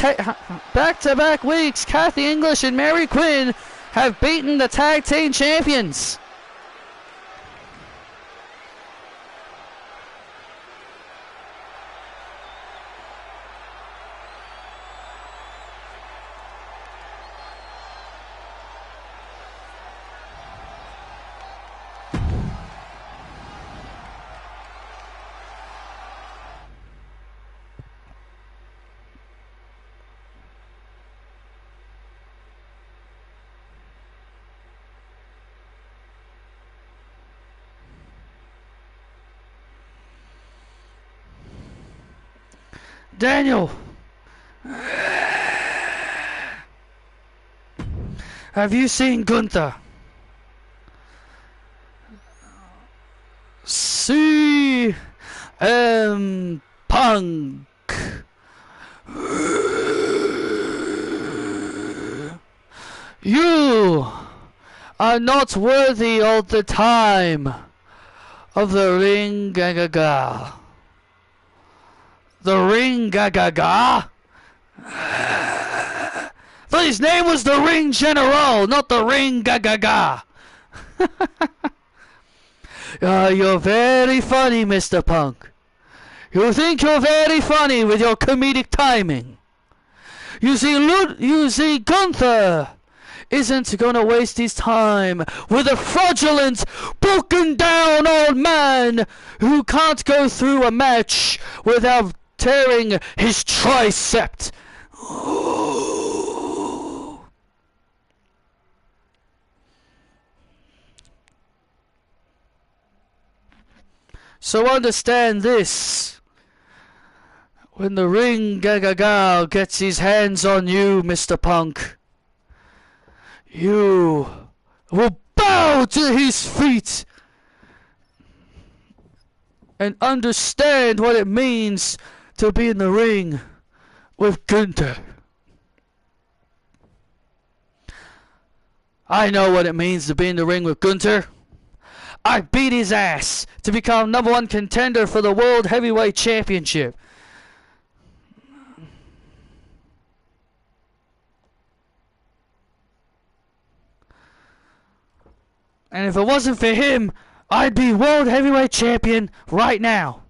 back-to-back weeks, Kathy English and Mary Quinn have beaten the tag team champions. Daniel, have you seen Gunther? Punk. You are not worthy of the time of the ring ga-ga-ga. The ring ga-ga-ga? But his name was the Ring General, not the Ring ga-ga-ga. You're very funny, Mr. Punk. You think you're very funny with your comedic timing. You see, Gunther isn't gonna waste his time with a fraudulent, broken down old man who can't go through a match without tearing his tricep. So understand this. When the Ring ga-ga-ga gets his hands on you, Mr. Punk, you will bow to his feet and understand what it means to be in the ring with Gunther. I know what it means to be in the ring with Gunther. I beat his ass to become #1 contender for the World Heavyweight Championship. And if it wasn't for him, I'd be World Heavyweight Champion right now.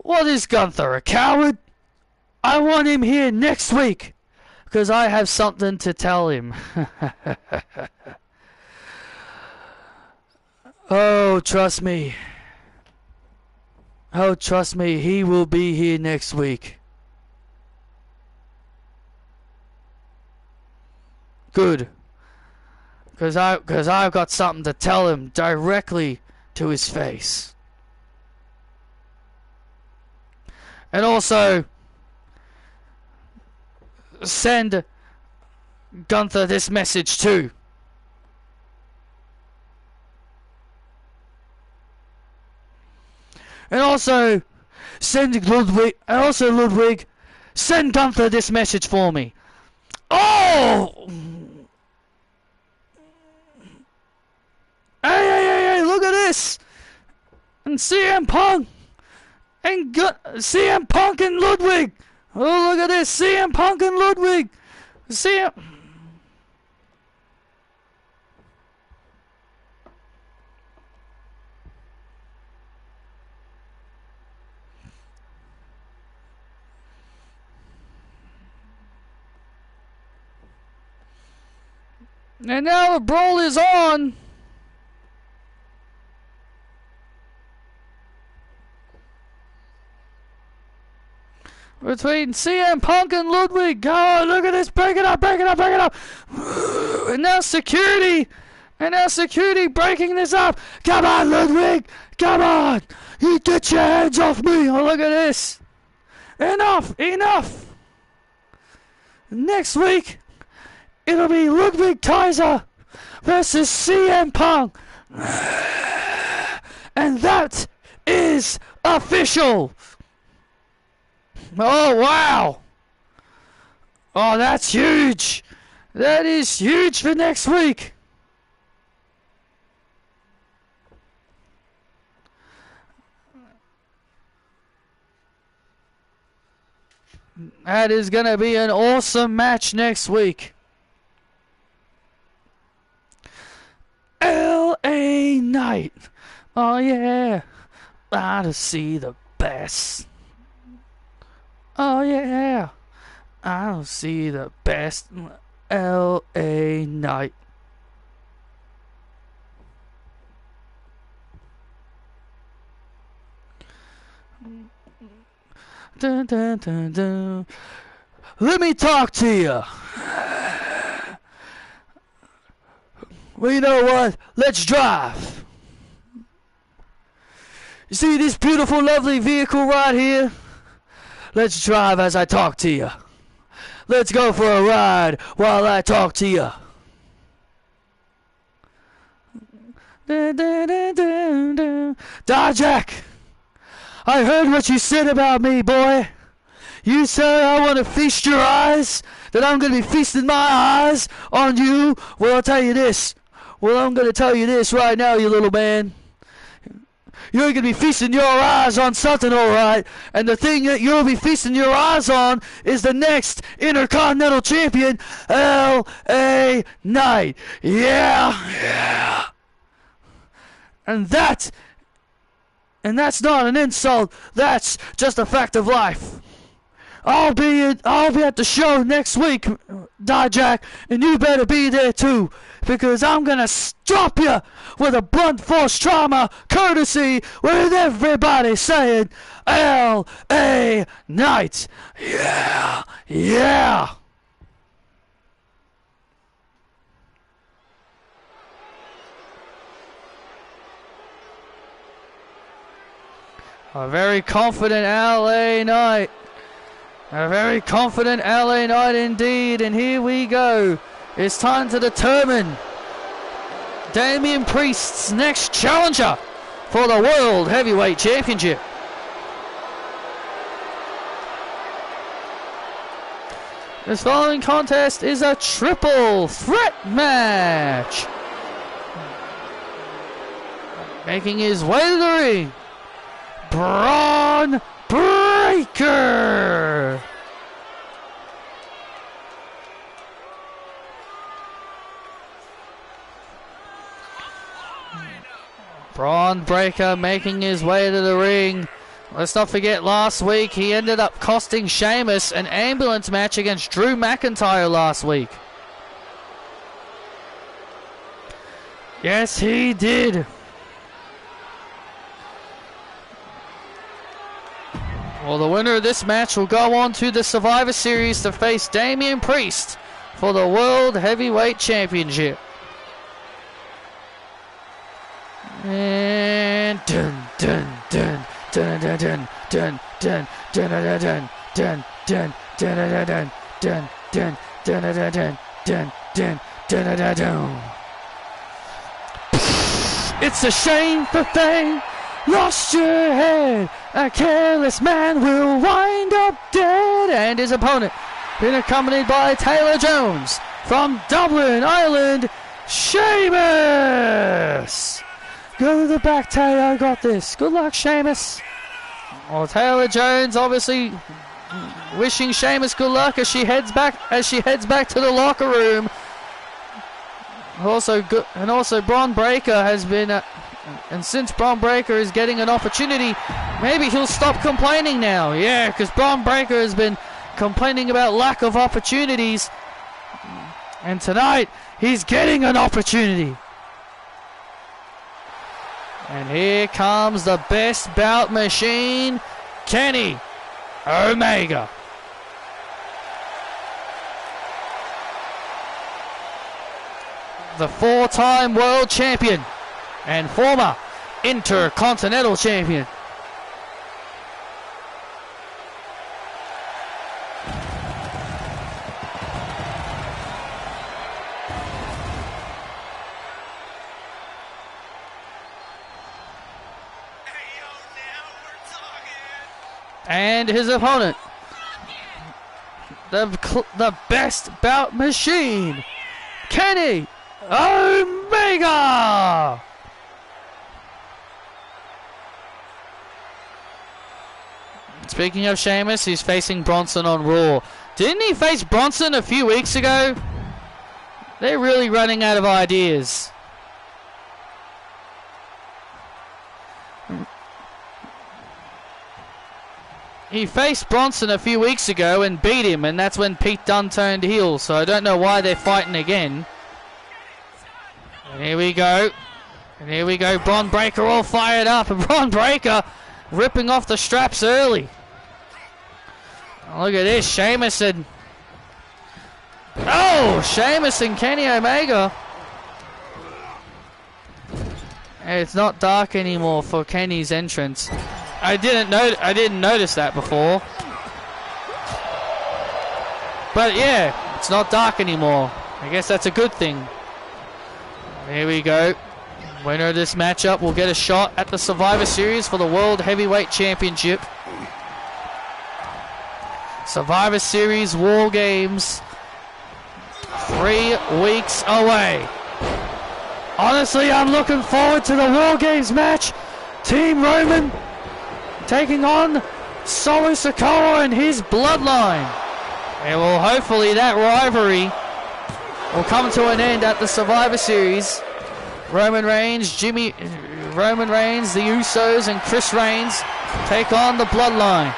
What is Gunther, a coward? I want him here next week, because I have something to tell him. Oh, trust me. Oh, trust me, he will be here next week. Good. Because I've got something to tell him directly to his face. And also, send Gunther this message too. And also, Ludwig, send Gunther this message for me. Oh! Hey, look at this! And CM Punk! And CM Punk and Ludwig! Oh, look at this! CM Punk and Ludwig! CM... And now the brawl is on! Between CM Punk and Ludwig. Oh, look at this. Break it up. And now security. Breaking this up. Come on, Ludwig. Come on. You get your hands off me. Oh, look at this. Enough. Next week, it'll be Ludwig Kaiser versus CM Punk. And that is official. Oh, wow. Oh, that's huge. That is huge for next week. That is going to be an awesome match next week. LA Knight. Oh, yeah. I to see the best. Oh yeah, I'll see the best LA Knight. Dun, dun, dun, dun. Let me talk to you. Well, you know what? Let's drive. You see this beautiful, lovely vehicle right here? Let's drive as I talk to you. Let's go for a ride while I talk to you. Dijak, I heard what you said about me, boy. You said I want to feast your eyes, that I'm going to be feasting my eyes on you. Well, I'll tell you this. Well, I'm going to tell you this right now, you little man. You're going to be feasting your eyes on something, alright. And the thing that you'll be feasting your eyes on is the next Intercontinental Champion, L.A. Knight. Yeah. And that's not an insult. That's just a fact of life. I'll be at the show next week, Dijak, and you better be there too, because I'm gonna stop you with a blunt force trauma courtesy with everybody saying L.A. Knight. Yeah. A very confident L.A. Knight. A very confident LA Knight indeed, and here we go. It's time to determine Damian Priest's next challenger for the World Heavyweight Championship. This following contest is a triple threat match. Making his way to the ring, Braun Breaker. Braun Breaker making his way to the ring Let's not forget last week he ended up costing Sheamus an ambulance match against Drew McIntyre last week. Yes, he did. Well, the winner of this match will go on to the Survivor Series to face Damian Priest for the World Heavyweight Championship. And dun dun dun dun dun dun dun dun dun dun dun dun dun dun dun dun dun dun dun. It's a shame that they lost your head. A careless man will wind up dead. And his opponent, been accompanied by Taylor Jones from Dublin, Ireland, Sheamus. Go to the back, Taylor. Got this. Good luck, Sheamus. Well, Taylor Jones obviously wishing Sheamus good luck as she heads back to the locker room. Also, Bron Breakker has been, and since Bron Breakker is getting an opportunity, maybe he'll stop complaining now. Yeah, because Bron Breakker has been complaining about lack of opportunities, and tonight he's getting an opportunity. And here comes the best bout machine, Kenny Omega. The four-time world champion and former intercontinental champion. And his opponent, the best bout machine, Kenny Omega! Speaking of Sheamus, he's facing Bronson on Raw. Didn't he face Bronson a few weeks ago? They're really running out of ideas. He faced Bronson a few weeks ago and beat him, and that's when Pete Dunne turned heel, so I don't know why they're fighting again. And here we go. And here we go. Bron Breakker all fired up. And Bron Breakker ripping off the straps early. Look at this. Sheamus and... Oh! Sheamus and Kenny Omega. It's not dark anymore for Kenny's entrance. I didn't notice that before. But yeah, it's not dark anymore. I guess that's a good thing. Here we go. Winner of this matchup will get a shot at the Survivor Series for the World Heavyweight Championship. Survivor Series War Games 3 weeks away. Honestly, I'm looking forward to the War Games match. Team Roman taking on Solo Sikoa and his bloodline. And well, hopefully that rivalry will come to an end at the Survivor Series. Roman Reigns, the Usos, and Chris Reigns take on the bloodline.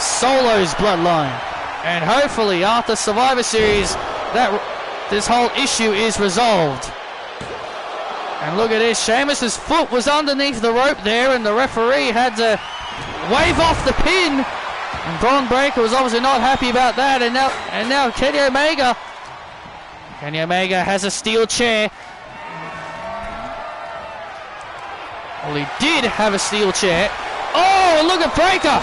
Solo's bloodline. And hopefully after Survivor Series, this whole issue is resolved. And look at this, Sheamus's foot was underneath the rope there, and the referee had to wave off the pin. And Bron Breakker was obviously not happy about that. And now Kenny Omega. Kenny Omega has a steel chair. Well, he did have a steel chair. Oh, look at Breakker.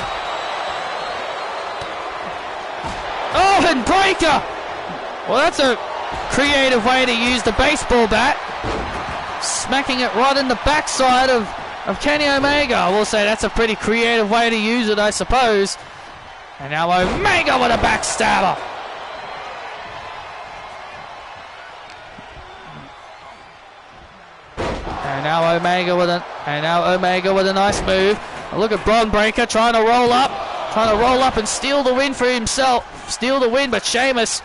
Oh, and Breakker. Well, that's a creative way to use the baseball bat. Smacking it right in the backside of Kenny Omega. I will say that's a pretty creative way to use it, I suppose. And now Omega with a backstabber. And now Omega with a nice move. Look at Bron Breakker trying to roll up and steal the win for himself. Steal the win, but Sheamus.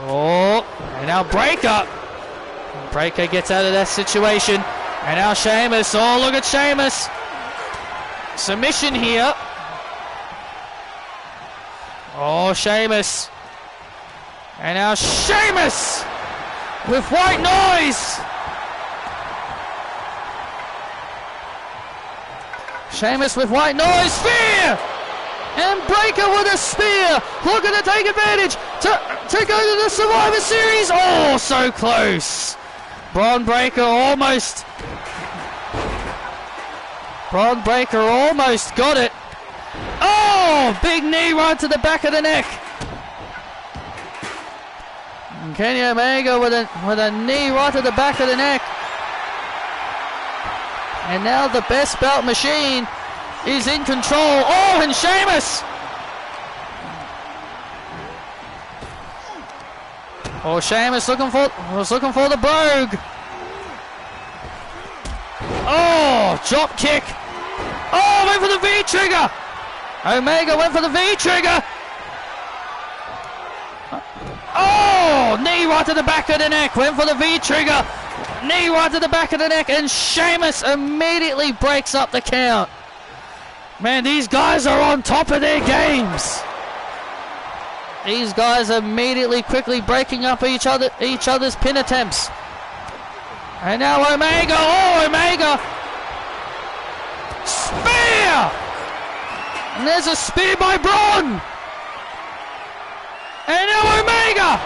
Oh, and now Breakker gets out of that situation. And now Sheamus. Oh, look at Sheamus. Submission here. Oh, Sheamus. And now Sheamus with white noise. Sheamus with white noise. Spear! And Breaker with a spear. Looking to take advantage to go to the Survivor Series. Oh, so close. Braun Breaker almost got it. Oh, big knee right to the back of the neck. And Kenny Omega with a knee right to the back of the neck. And now the best belt machine is in control. Oh, and Sheamus. Oh, Sheamus looking for the Brogue. Oh, drop kick. Oh, went for the V-trigger. Omega went for the V-trigger. Oh, knee right to the back of the neck. Went for the V-trigger. Knee right to the back of the neck. And Sheamus immediately breaks up the count. Man, these guys are on top of their games. These guys are immediately quickly breaking up each other's pin attempts. And now Omega. Oh, Omega. Spear! And there's a spear by Braun. And now Omega.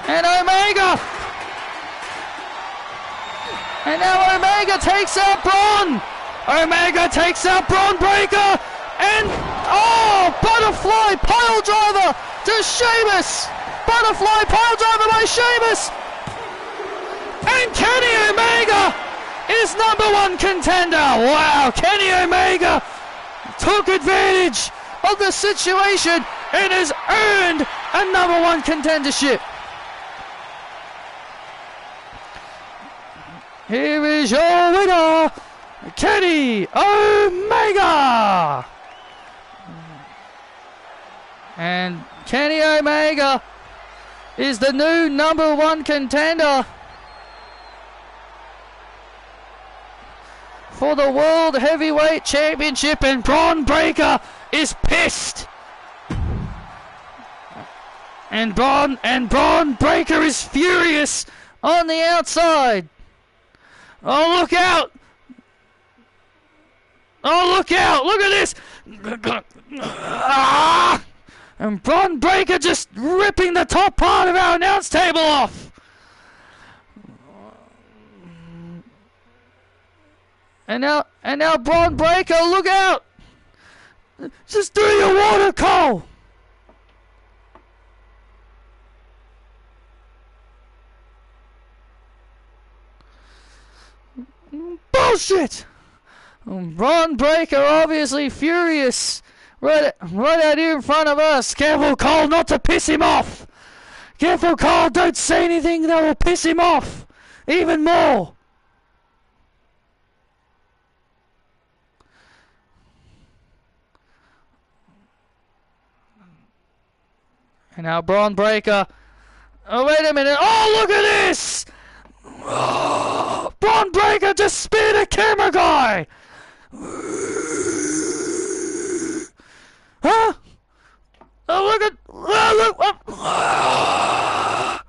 And Omega. And now Omega takes out Braun. Omega takes out Braun Breaker. And, oh, butterfly pile driver to Sheamus. Butterfly pile driver by Sheamus. And Kenny Omega is #1 contender. Wow, Kenny Omega took advantage of the situation and has earned a #1 contendership. Here is your winner, Kenny Omega. And Kenny Omega is the new #1 contender for the World Heavyweight Championship, and Braun Breaker is pissed. And Braun Breaker is furious on the outside. Oh, look out! Oh, look out! Look at this! Ah! And Braun Breaker just ripping the top part of our announce table off. And now Braun Breaker, look out! Just do your water, Cole! Bullshit! Braun Breaker obviously furious. Right out here in front of us. Careful, Cole, not to piss him off. Careful, Cole, don't say anything that will piss him off even more. And now Braun Breaker. Oh, wait a minute. Oh, look at this! Oh, Braun Breaker just speared a camera guy! Huh? Oh, look at... Oh, look! Oh.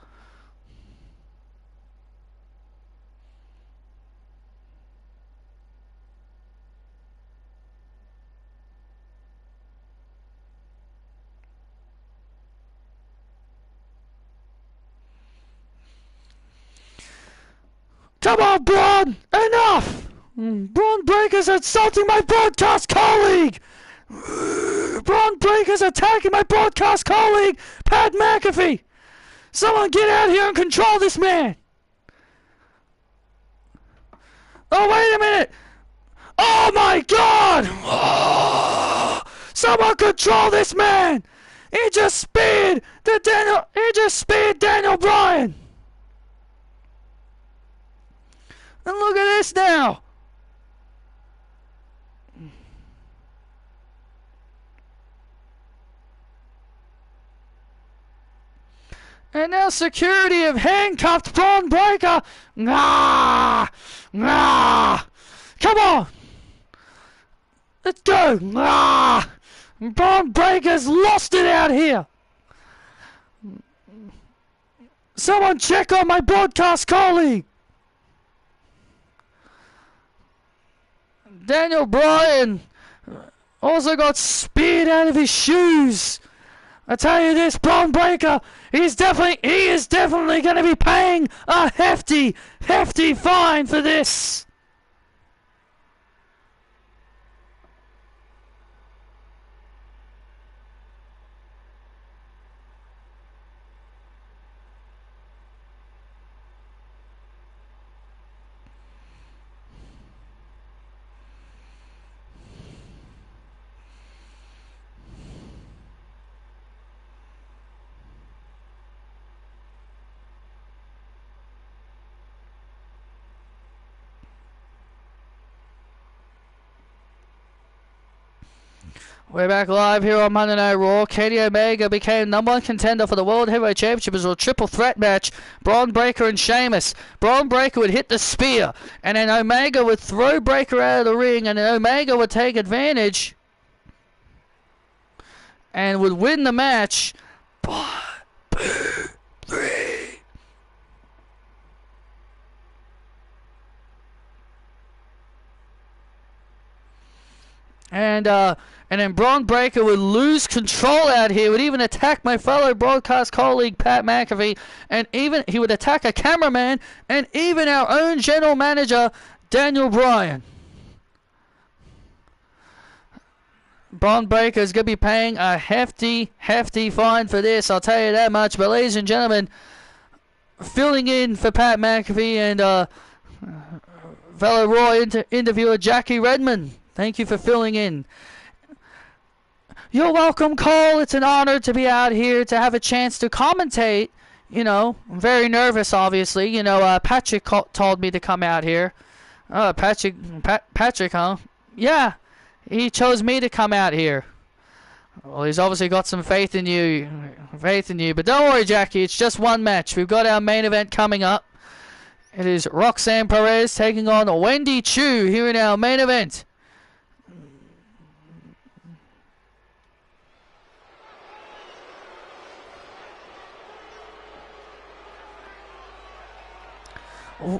Come on, Braun! Enough! Braun Breaker's insulting my broadcast colleague! Braun Breaker's attacking my broadcast colleague, Pat McAfee! Someone get out here and control this man! Oh, wait a minute! Oh my God! Oh, someone control this man! He just speared Daniel Bryan! And look at this now! And now security have handcuffed Braun Breaker. Ah! Ah! Come on! Let's go! Ah! Braun Breaker's lost it out here! Someone check on my broadcast colleague! Daniel Bryan also got speared out of his shoes. I tell you this, Braun Breaker, he is definitely going to be paying a hefty fine for this. We're back live here on Monday Night Raw. Kenny Omega became #1 contender for the World Heavyweight Championship as a triple threat match. Braun Breaker and Sheamus. Braun Breaker would hit the spear, and then Omega would throw Breaker out of the ring, and then Omega would take advantage and would win the match. 1, 2, 3. And then Braun Breaker would lose control out here, would even attack my fellow broadcast colleague Pat McAfee, and even he would attack a cameraman, and even our own general manager Daniel Bryan. Braun Breaker is going to be paying a hefty fine for this, I'll tell you that much. But ladies and gentlemen, filling in for Pat McAfee and fellow Raw interviewer Jackie Redmond. Thank you for filling in. You're welcome, Cole. It's an honor to be out here to have a chance to commentate. You know, I'm very nervous, obviously. You know, Patrick told me to come out here. Patrick, huh? Yeah, he chose me to come out here. Well, he's obviously got some faith in you. But don't worry, Jackie. It's just one match. We've got our main event coming up. It is Roxanne Perez taking on Wendy Choo here in our main event. You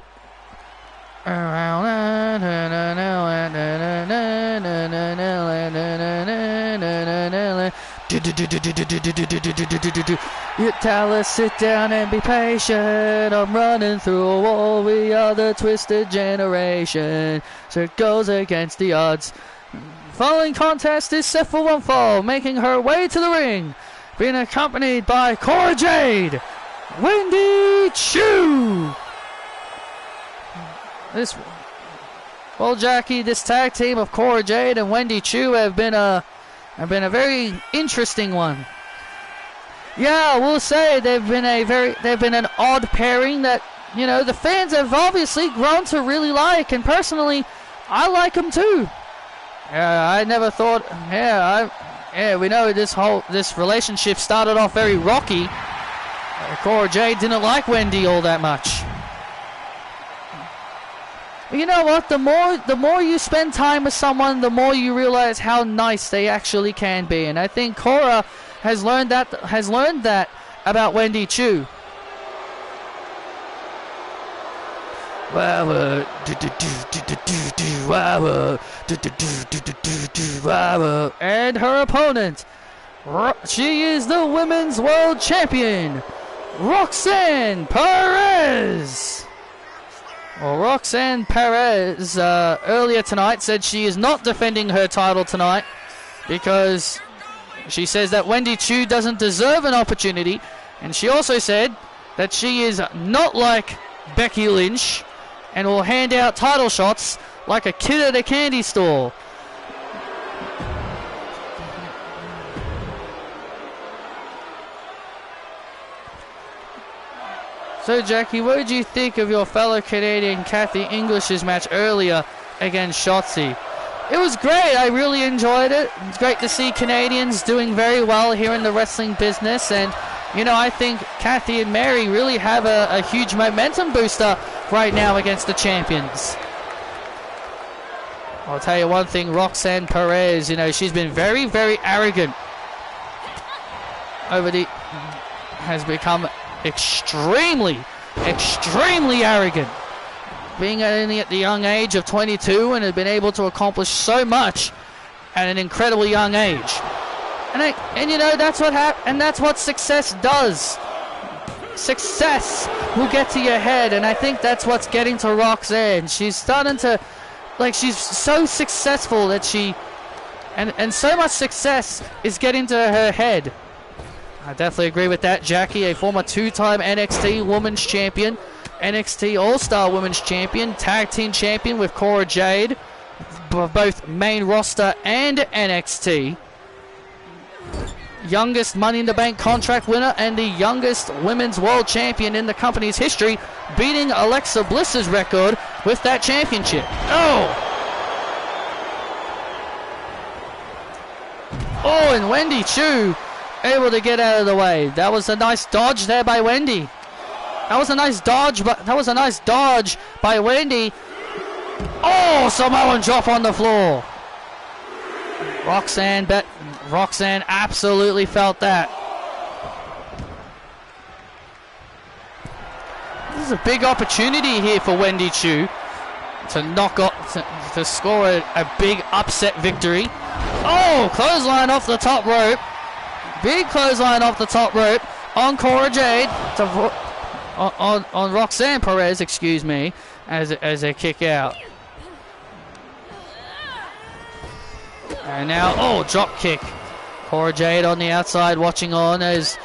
tell us sit down and be patient. I'm running through a wall. We are the twisted generation. So it goes against the odds. Following contest is set for one fall, making her way to the ring, being accompanied by Cora Jade, Wendy Choo. Jackie, this tag team of Cora Jade and Wendy Choo have been a very interesting one. Yeah, I will say they've been an odd pairing that, you know, the fans have obviously grown to really like, and personally, I like them too. Yeah, I never thought. We know this relationship started off very rocky. Cora Jade didn't like Wendy all that much. You know what? The more you spend time with someone, the more you realize how nice they actually can be, and I think Cora has learned that about Wendy Choo. And her opponent, she is the Women's World Champion, Roxanne Perez. Well, Roxanne Perez earlier tonight said she is not defending her title tonight because she says that Wendy Choo doesn't deserve an opportunity, and she also said that she is not like Becky Lynch and will hand out title shots like a kid at a candy store. So, Jackie, what did you think of your fellow Canadian Kathy English's match earlier against Shotzi? It was great. I really enjoyed it. It's great to see Canadians doing very well here in the wrestling business, and you know, I think Kathy and Mary really have a huge momentum booster right now against the champions. I'll tell you one thing, Roxanne Perez, you know, she's been very, very arrogant has become extremely arrogant. Being only at the young age of 22 and has been able to accomplish so much at an incredibly young age. And you know, that's what and that's what success does. Success will get to your head, and I think that's what's getting to Roxanne. She's starting to, like, she's so successful that and so much success is getting to her head. I definitely agree with that. Jackie, a former 2-time NXT Women's Champion, NXT All-Star Women's Champion, Tag Team Champion with Cora Jade, both main roster and NXT. Youngest Money in the Bank contract winner and the youngest Women's World Champion in the company's history, beating Alexa Bliss's record with that championship. Oh, and Wendy Chu able to get out of the way. That was a nice dodge there by Wendy. That was a nice dodge by Wendy. Oh, Samoan drop on the floor. Roxanne absolutely felt that. This is a big opportunity here for Wendy Chu to score a big upset victory. Oh, clothesline off the top rope. Big clothesline off the top rope on Cora Jade on Roxanne Perez, excuse me, as a kick out. And now, drop kick. Cora Jade on the outside watching on as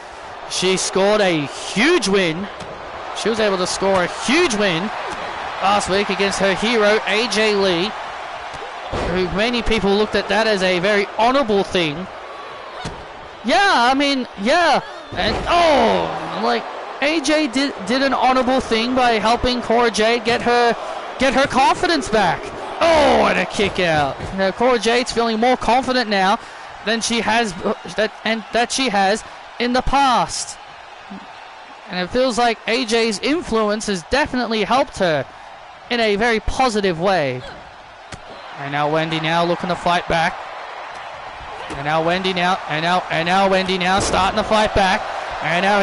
she scored a huge win. She was able to score a huge win last week against her hero, AJ Lee, who many people looked at that as a very honorable thing. Yeah, I mean, yeah. And, like, AJ did an honorable thing by helping Cora Jade get her confidence back. Oh, and a kick out. Now, Cora Jade's feeling more confident now than she has that she has in the past. And it feels like AJ's influence has definitely helped her in a very positive way. And now Wendy now looking to fight back. And now Wendy starting to fight back. And now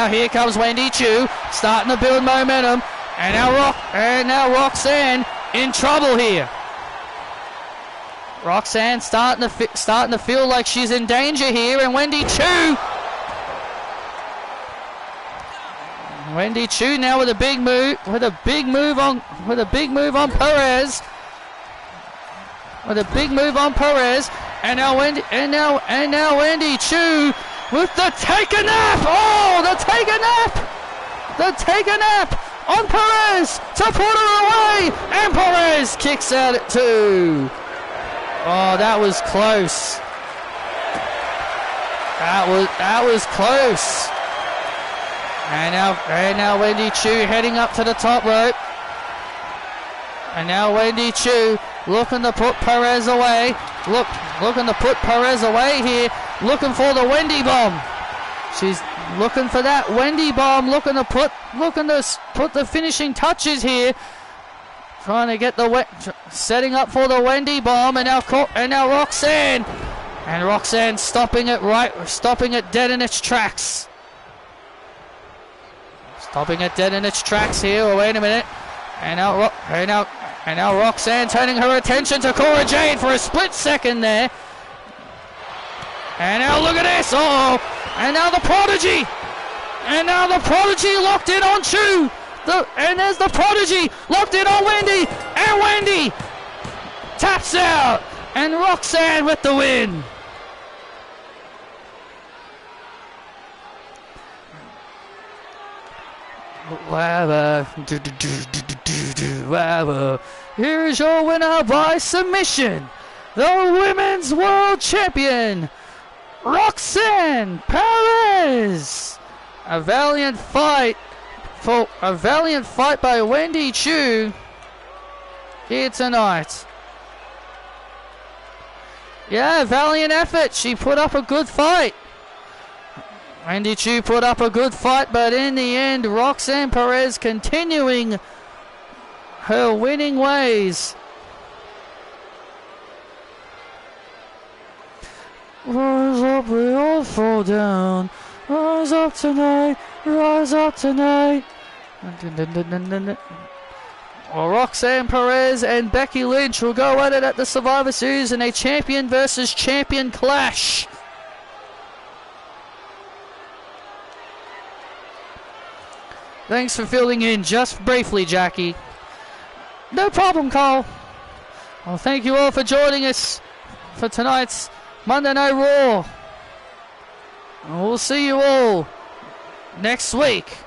here comes Wendy Chu starting to build momentum. And now Roxanne in trouble here. Roxanne starting to feel like she's in danger here, and Wendy Chu now with a big move on Perez. And now Wendy Chu with the take a nap. Oh, the take a nap on Perez to put her away, and Perez kicks out at 2. Oh, that was close. That was close. And now Wendy Chu heading up to the top rope. And now Wendy Chu looking to put Perez away. Looking to put Perez away here. Looking for the Wendy bomb. She's looking for that Wendy bomb. Looking to put the finishing touches here. Trying to get setting up for the Wendy bomb, and now Roxanne. And Roxanne stopping it dead in its tracks. Stopping it dead in its tracks here. Oh, wait a minute. And now Roxanne turning her attention to Cora Jade for a split second there. And now look at this. Oh, and now the Prodigy. Locked in on Chu. And there's the Prodigy locked in on Wendy. And Wendy taps out. And Roxanne with the win. Here's your winner by submission, the Women's World Champion, Roxanne Perez. A valiant fight by Wendy Chu here tonight. Yeah, valiant effort. She put up a good fight. Randy Chu put up a good fight, but in the end, Roxanne Perez continuing her winning ways. Rise up, we all fall down. Rise up tonight, rise up tonight. Well, Roxanne Perez and Becky Lynch will go at it at the Survivor Series in a champion versus champion clash. Thanks for filling in just briefly, Jackie. No problem, Carl. Well, thank you all for joining us for tonight's Monday Night Raw. And we'll see you all next week.